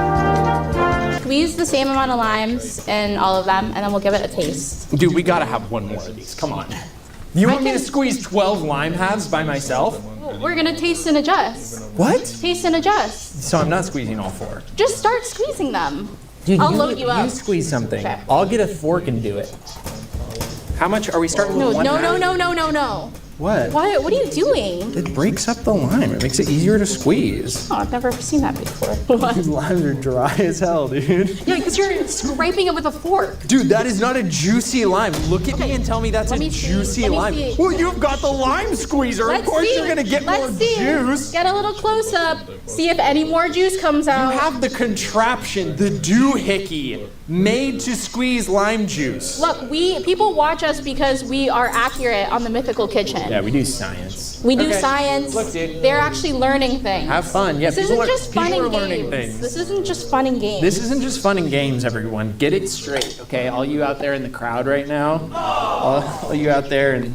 Squeeze the same amount of limes in all of them, and then we'll give it a taste. Dude, we gotta have one more of these. Come on. You want me to squeeze 12 lime halves by myself? We're gonna taste and adjust. What? Taste and adjust. So I'm not squeezing all 4. Just start squeezing them. Dude, I'll load you up. You squeeze something. Okay. I'll get a fork and do it. How much are we starting with? No. One half? No. What? What are you doing? It breaks up the lime. It makes it easier to squeeze. Oh, I've never seen that before. These limes are dry as hell, dude. Yeah, because you're scraping it with a fork. Dude, that is not a juicy lime. Look at me and tell me that's Let a me see. juicy Let me lime. see. Well, you've got the lime squeezer. Let's of course see. you're gonna get more Let's see. juice. Get a little close up. See if any more juice comes out. You have the contraption, the doohickey, made to squeeze lime juice. Look, people watch us because we are accurate on the mythical kitchen. Yeah, we do science. We do Okay. science. Look, dude. They're actually learning things. Have fun. Yeah, This people isn't are- just fun people and are learning games. things. This isn't just fun and games. This isn't just fun and games, everyone. Get it straight, okay? All you out there in the crowd right now, all you out there in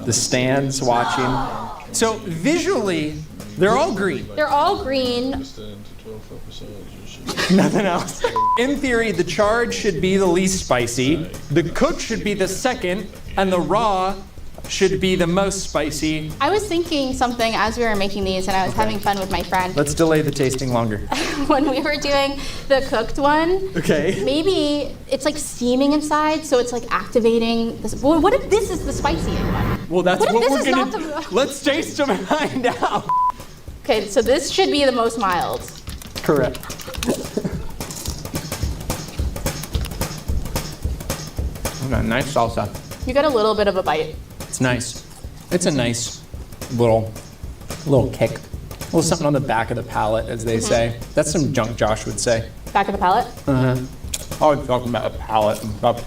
the stands watching. So visually, they're all green. They're all green. Nothing else. In theory, the charred should be the least spicy, the cooked should be the second, and the raw should be the most spicy. I was thinking something as we were making these, and I was having fun with my friend. Let's delay the tasting longer. When we were doing the cooked one, Okay. maybe it's like steaming inside, so it's like activating this. Well, what if this is the spicy one? Well, that's What if what this we're is gonna. not the- Let's taste them and find out. Okay, so this should be the most mild. Correct. Nice salsa. You got a little bit of a bite. It's nice. It's a nice little kick. A little something on the back of the palate, as they say. That's some junk Josh would say. Back of the palate. Uh-huh. Always talking about a palate and stuff.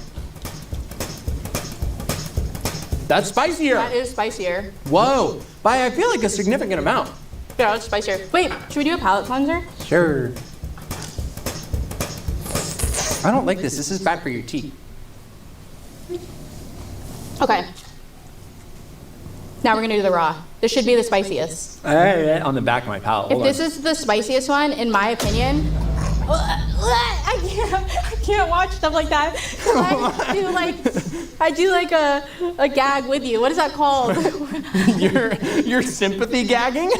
That's spicier. That is spicier. Whoa. By I feel like a significant amount. Yeah, it's spicier. Wait, should we do a palate cleanser? Sure. I don't like this. This is bad for your teeth. Okay. Now we're gonna do the raw. This should be the spiciest. On the back of my palate. If this is the spiciest one, in my opinion, I can't watch stuff like that. I do like a gag with you. What is that called? Your sympathy gagging?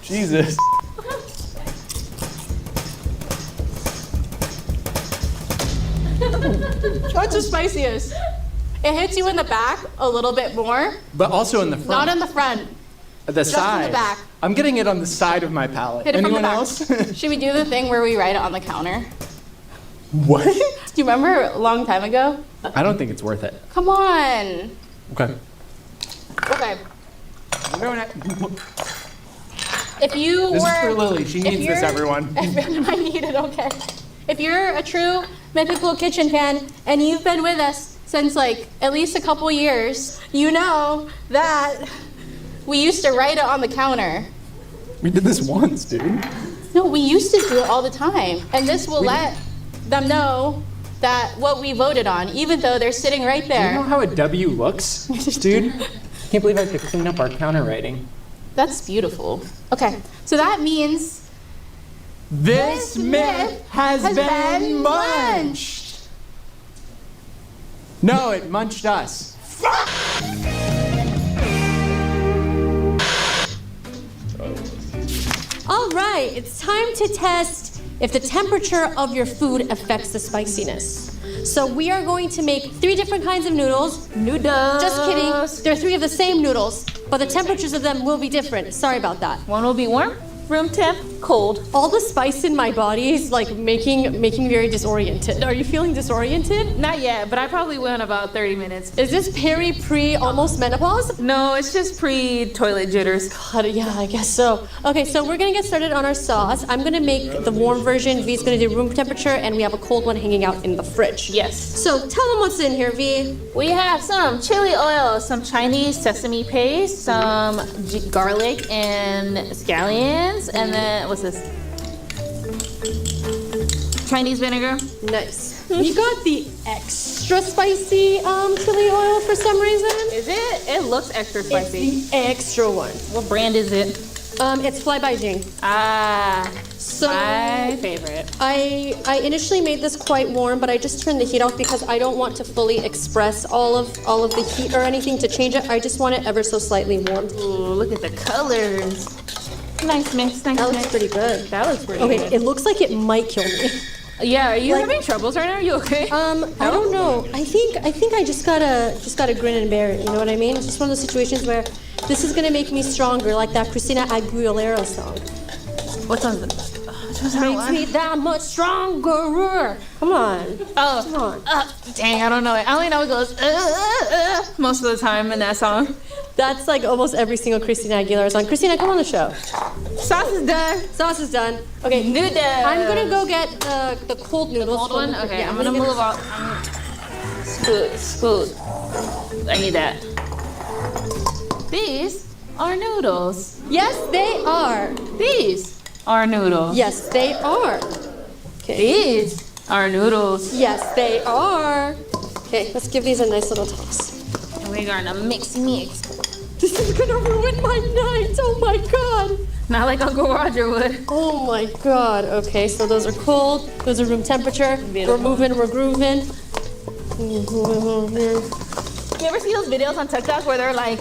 Jesus. What's the spiciest? It hits you in the back a little bit more. But also in the front. Not in the front. The just side. in the back. I'm getting it on the side of my palate. Hit it Anyone from the back. else? Should we do the thing where we write it on the counter? What? Do you remember a long time ago? I don't think it's worth it. Come on. Okay. Okay. If you This were, is for Lily. She if needs this, you're- everyone. I need it, okay. If you're a true Mythical Kitchen fan and you've been with us since like at least a couple years, you know that we used to write it on the counter. We did this once, dude. No, we used to do it all the time. And this will let them know what we voted on, even though they're sitting right Do you know there. how a W looks, dude? Can't believe I have to clean up our counter writing. That's beautiful. Okay, so that means This myth has been munched. No, it munched us. all right. It's time to test if the temperature of your food affects the spiciness. So we are going to make 3 different kinds of noodles. Noodles. Just kidding. They're 3 of the same noodles, but the temperatures of them will be different. Sorry about that. One will be warm, room temp, cold. All the spice in my body is like making me very disoriented. Are you feeling disoriented? Not yet, but I probably will in about 30 minutes. Is this pre almost menopause? No, it's just pre-toilet jitters. God, yeah, I guess so. Okay, so we're gonna get started on our sauce. I'm gonna make the warm version. V's gonna do room temperature, and we have a cold one hanging out in the fridge. Yes. So tell them what's in here, V. We have some chili oil, some Chinese sesame paste, some garlic and scallions, and then what's this? Chinese vinegar. Nice. You got the extra spicy chili oil for some reason. Is it? It looks extra spicy. It's the extra one. What brand is it? It's Fly by Jing. Ah, So my favorite. I initially made this quite warm, but I just turned the heat off because I don't want to fully express all of the heat or anything to change it. I just want it ever so slightly warm. Ooh, look at the colors. Nice mix, nice That mix. looks pretty good. That looks pretty Okay, good. it looks like it might kill me. Yeah, are you Like- having troubles right now? Are you okay? I don't know. I think I just gotta grin and bear it. You know what I mean? It's just one of those situations where this is gonna make me stronger, like that Christina Aguilera song. What's on the? Makes me that much stronger. Come on. Oh, Come on. dang, I don't know it. I only know it goes most of the time in that song. That's like almost every single Christina Aguilera song. Christina, come on the show. Sauce is done. Sauce is done. Okay, Noodles. I'm gonna go get the cold noodles. Cold one? Okay, Yeah, I'm gonna get- move out. Scoot. I need that. These are noodles. Yes, they are. These are noodles. Yes, they are. Okay. These are noodles. Yes, they are. Okay, let's give these a nice little toss. And we're gonna mix. This is gonna ruin my night. Oh my god. Not like Uncle Roger would. Oh my god. Okay, so those are cold. Those are room temperature. Beautiful. We're moving. We're grooving. You ever see those videos on TikTok where they're like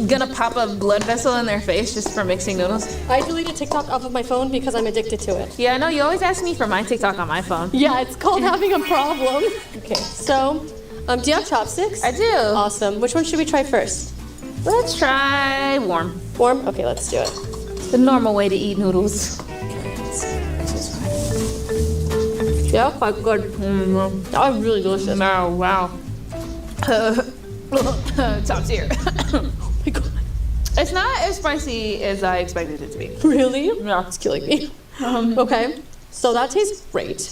gonna pop a blood vessel in their face just for mixing noodles? I deleted TikTok off of my phone because I'm addicted to it. Yeah, I know. You always ask me for my TikTok on my phone. Yeah, it's called having a problem. Okay, so, do you have chopsticks? I do. Awesome. Which one should we try first? Let's try warm. Warm? Okay, let's do it. The normal way to eat noodles. Yeah, quite good. That was really delicious. Oh, wow. Top tier. Oh my god. It's not as spicy as I expected it to be. Really? Yeah. It's killing me. Okay, so that tastes great.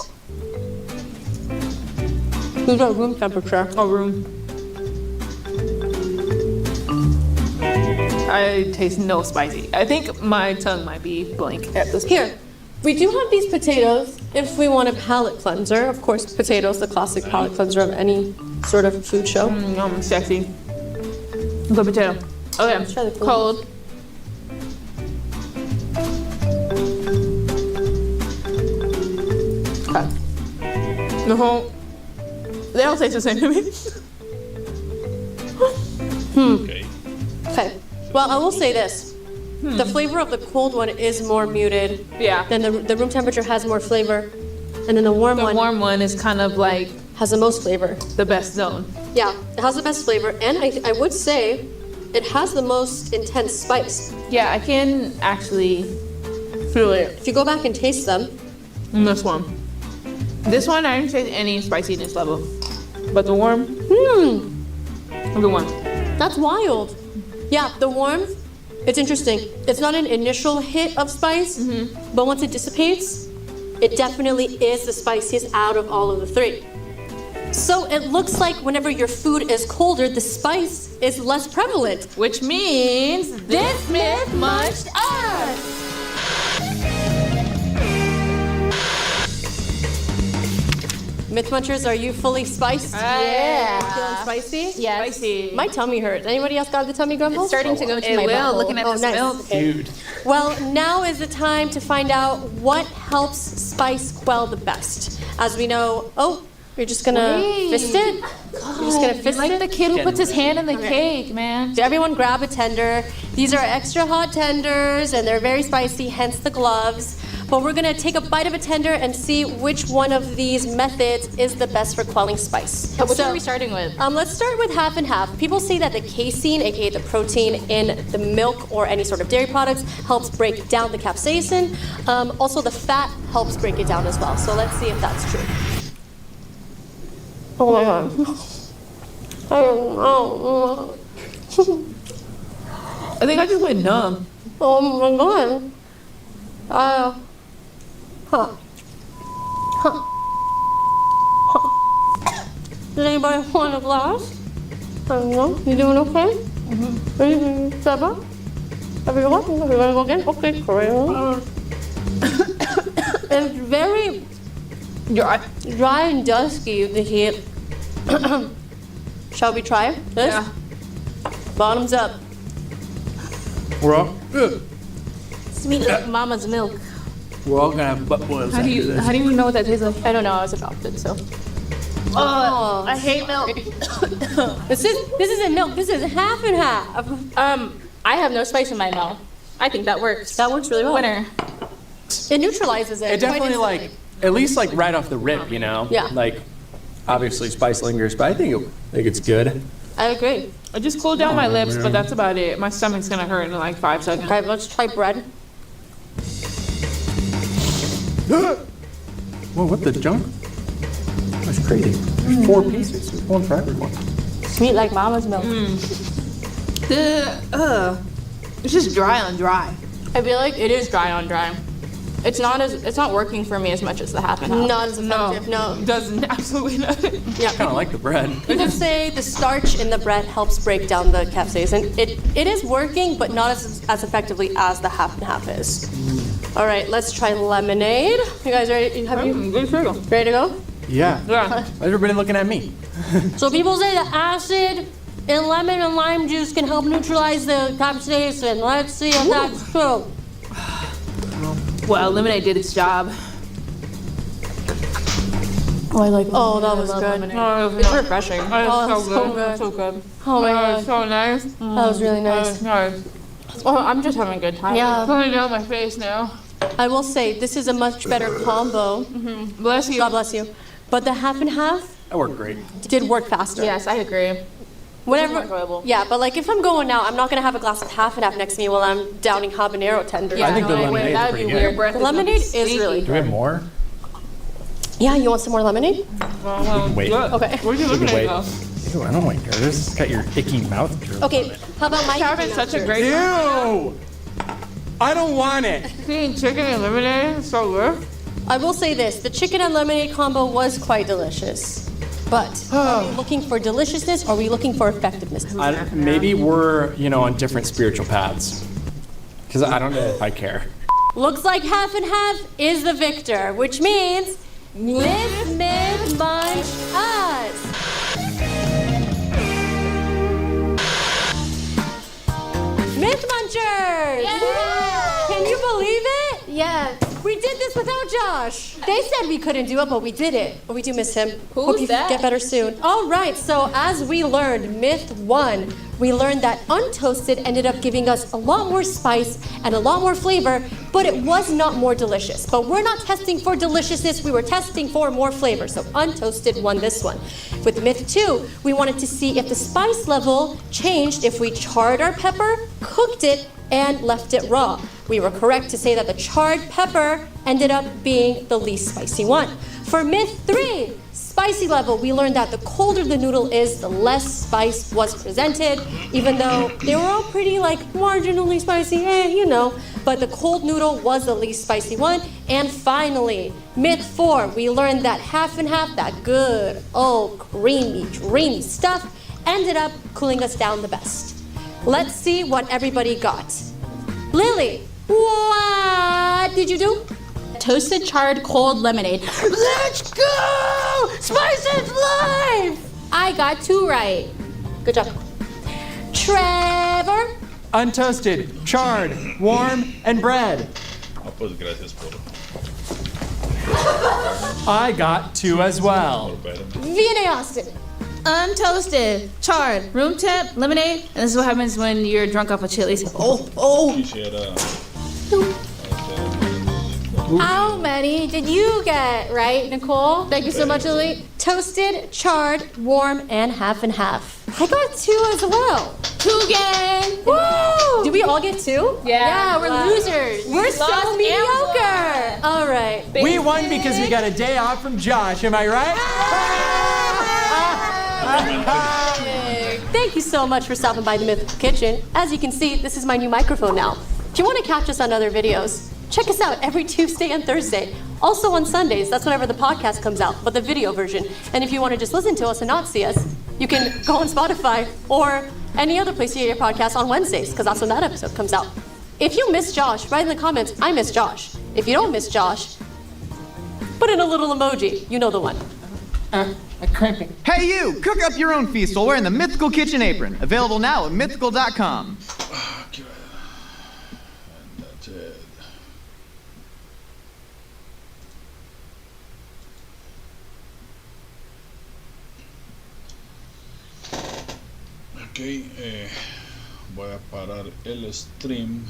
These are room temperature. Oh, room. I taste no spicy. I think my tongue might be blank at this point. Here, we do have these potatoes if we want a palate cleanser. Of course, potatoes, the classic palate cleanser of any sort of food show. Sexy. Good potato. Okay, Try the cold. Okay. The whole. They don't taste the same to me. Okay. Okay. Well, I will say this. The flavor of the cold one is more muted. Yeah. Then the room temperature has more flavor. And then the warm The one warm one is kind of like has the most flavor. the best zone. Yeah, it has the best flavor. And I would say it has the most intense spice. Yeah, I can actually feel it If you go back and taste them, in this one. This one, I didn't taste any spiciness level. But the warm, the one. that's wild. Yeah, the warm, it's interesting. It's not an initial hit of spice, but once it dissipates, it definitely is the spiciest out of all of the 3. So it looks like whenever your food is colder, the spice is less prevalent. Which means this myth munched us. Myth Munchers, are you fully spiced? Yeah. Feeling spicy? Yes. Spicy. My tummy hurts. Anybody else got the tummy grumbles? It's starting to go to It my will, butthole. looking at Oh, this nice. milk. Okay. Dude. Well, now is the time to find out what helps spice quell the best. As we know, you're just gonna fist it? You're just gonna fist Like it? the kid who puts his hand in the cake, man. So everyone grab a tender. These are extra hot tenders and they're very spicy, hence the gloves. But we're gonna take a bite of a tender and see which one of these methods is the best for quelling spice. Which one are we starting with? Let's start with half and half. People say that the casein, aka the protein in the milk or any sort of dairy products, helps break down the capsaicin. Also, the fat helps break it down as well. So let's see if that's true. Oh my god. I think I just went numb. Oh my god. Does anybody want a glass? I don't know. You doing okay? Mm-hmm. Seba? Everyone? We're gonna go again? Okay, great. It's very dry and dusky, the heat. Shall we try this? Yeah. Bottoms up. We're all good. Sweet like mama's milk. We're all gonna have butt boils. How do you know what that tastes like? I don't know, I was adopted, so. Oh, I hate milk. This isn't milk. This is half and half. I have no spice in my mouth. I think that works. That works really well. Winner. It neutralizes it. It definitely like, at least like right off the rip, you know? Yeah. Like, obviously spice lingers, but I think it's good. I agree. I just cooled down my lips, but that's about it. My stomach's gonna hurt in like 5 seconds. Okay, let's try bread. Whoa, what the junk? That's crazy. There's 4 pieces. There's one for everyone. Sweet like mama's milk. It's just dry on dry. I feel like it is dry on dry. It's not working for me as much as the half and half. Not as effective, no. Doesn't absolutely nothing. Yeah. Kind of like the bread. People say the starch in the bread helps break down the capsaicin. It is working, but not as effectively as the half and half is. All right, let's try lemonade. You guys ready? Ready to go? Yeah. Yeah. Everybody looking at me. So people say the acid in lemon and lime juice can help neutralize the capsaicin. Let's see if that's true. Well, lemonade did its job. Oh, I like lemonade. Oh, that was I love good. lemonade. It's refreshing. Oh, that's so good. So good. Oh my god. It's so nice. That was really nice. Nice. Oh, I'm just having a good time. Yeah. Pulling down my face now. I will say, this is a much better combo. Bless you. God bless you. But the half and half That worked great. did work faster. Yes, I agree. Whatever. More enjoyable. Yeah, but like if I'm going out, I'm not gonna have a glass of half and half next to me while I'm downing habanero tenders. I think the no, lemonade that would is be pretty weird. good. The lemonade is really Do we have more? Yeah, you want some more lemonade? Wait. Okay. Where'd your We can lemonade wait. go? Ew, I don't like yours. This has got your icky mouth drool. Okay, how about my Calvin's such a great. Ew! I don't want it. Seeing chicken and lemonade is so good. I will say this, the chicken and lemonade combo was quite delicious. But are we looking for deliciousness or are we looking for effectiveness? Maybe we're, on different spiritual paths. Because I don't know if I care. Looks like half and half is the victor, which means Myth Munch us. Myth Munchers! Can you believe it? Yeah. We did this without Josh. They said we couldn't do it, but we did it. But we do miss him. Who's Hope you that? get better soon. All right, so as we learned, myth 1, we learned that untoasted ended up giving us a lot more spice and a lot more flavor, but it was not more delicious. But we're not testing for deliciousness, we were testing for more flavor. So untoasted won this one. With myth 2, we wanted to see if the spice level changed if we charred our pepper, cooked it, and left it raw. We were correct to say that the charred pepper ended up being the least spicy one. For myth 3, spicy level, we learned that the colder the noodle is, the less spice was presented, even though they were all pretty marginally spicy, but the cold noodle was the least spicy one. And finally, myth 4, we learned that half and half, that good old dreamy stuff, ended up cooling us down the best. Let's see what everybody got. Lily, what did you do? toasted, charred, cold lemonade. Let's go! Spices live! I got 2 right. Good job. Trevor. Untoasted, charred, warm, and bread. Ah, pues gracias por I got 2 as well. V&A Austin. Untoasted, charred, room temp, lemonade. And this is what happens when you're drunk off of Chili's. Oh. Quisiera. How many did you get right, Nicole? Thank you so much, Lily. Toasted, charred, warm, and half and half. I got 2 as well. 2 gang. Woo! Did we all get 2? Yeah, we're losers. We're so Lost mediocre. All right. We won because we got a day off from Josh, am I right? Thank you so much for stopping by the Mythical Kitchen. As you can see, this is my new microphone now. If you want to catch us on other videos, check us out every Tuesday and Thursday. Also on Sundays, that's whenever the podcast comes out, but the video version. And if you want to just listen to us and not see us, you can go on Spotify or any other place you get your podcast on Wednesdays, because that's when that episode comes out. If you miss Josh, write in the comments, I miss Josh. If you don't miss Josh, put in a little emoji. You know the one. Cramping. Hey you! Cook up your own feast while wearing the Mythical Kitchen Apron. Available now at mythical.com. And that's it. Ok, voy a parar el stream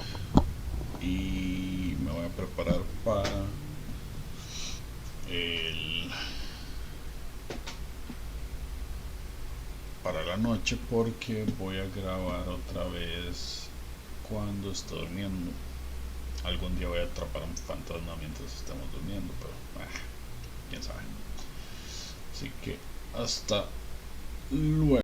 y me voy a preparar para la noche, porque voy a grabar otra vez cuando estoy durmiendo. Algún día voy a atrapar un fantasma mientras estemos durmiendo, pero quién sabe. Así que hasta luego.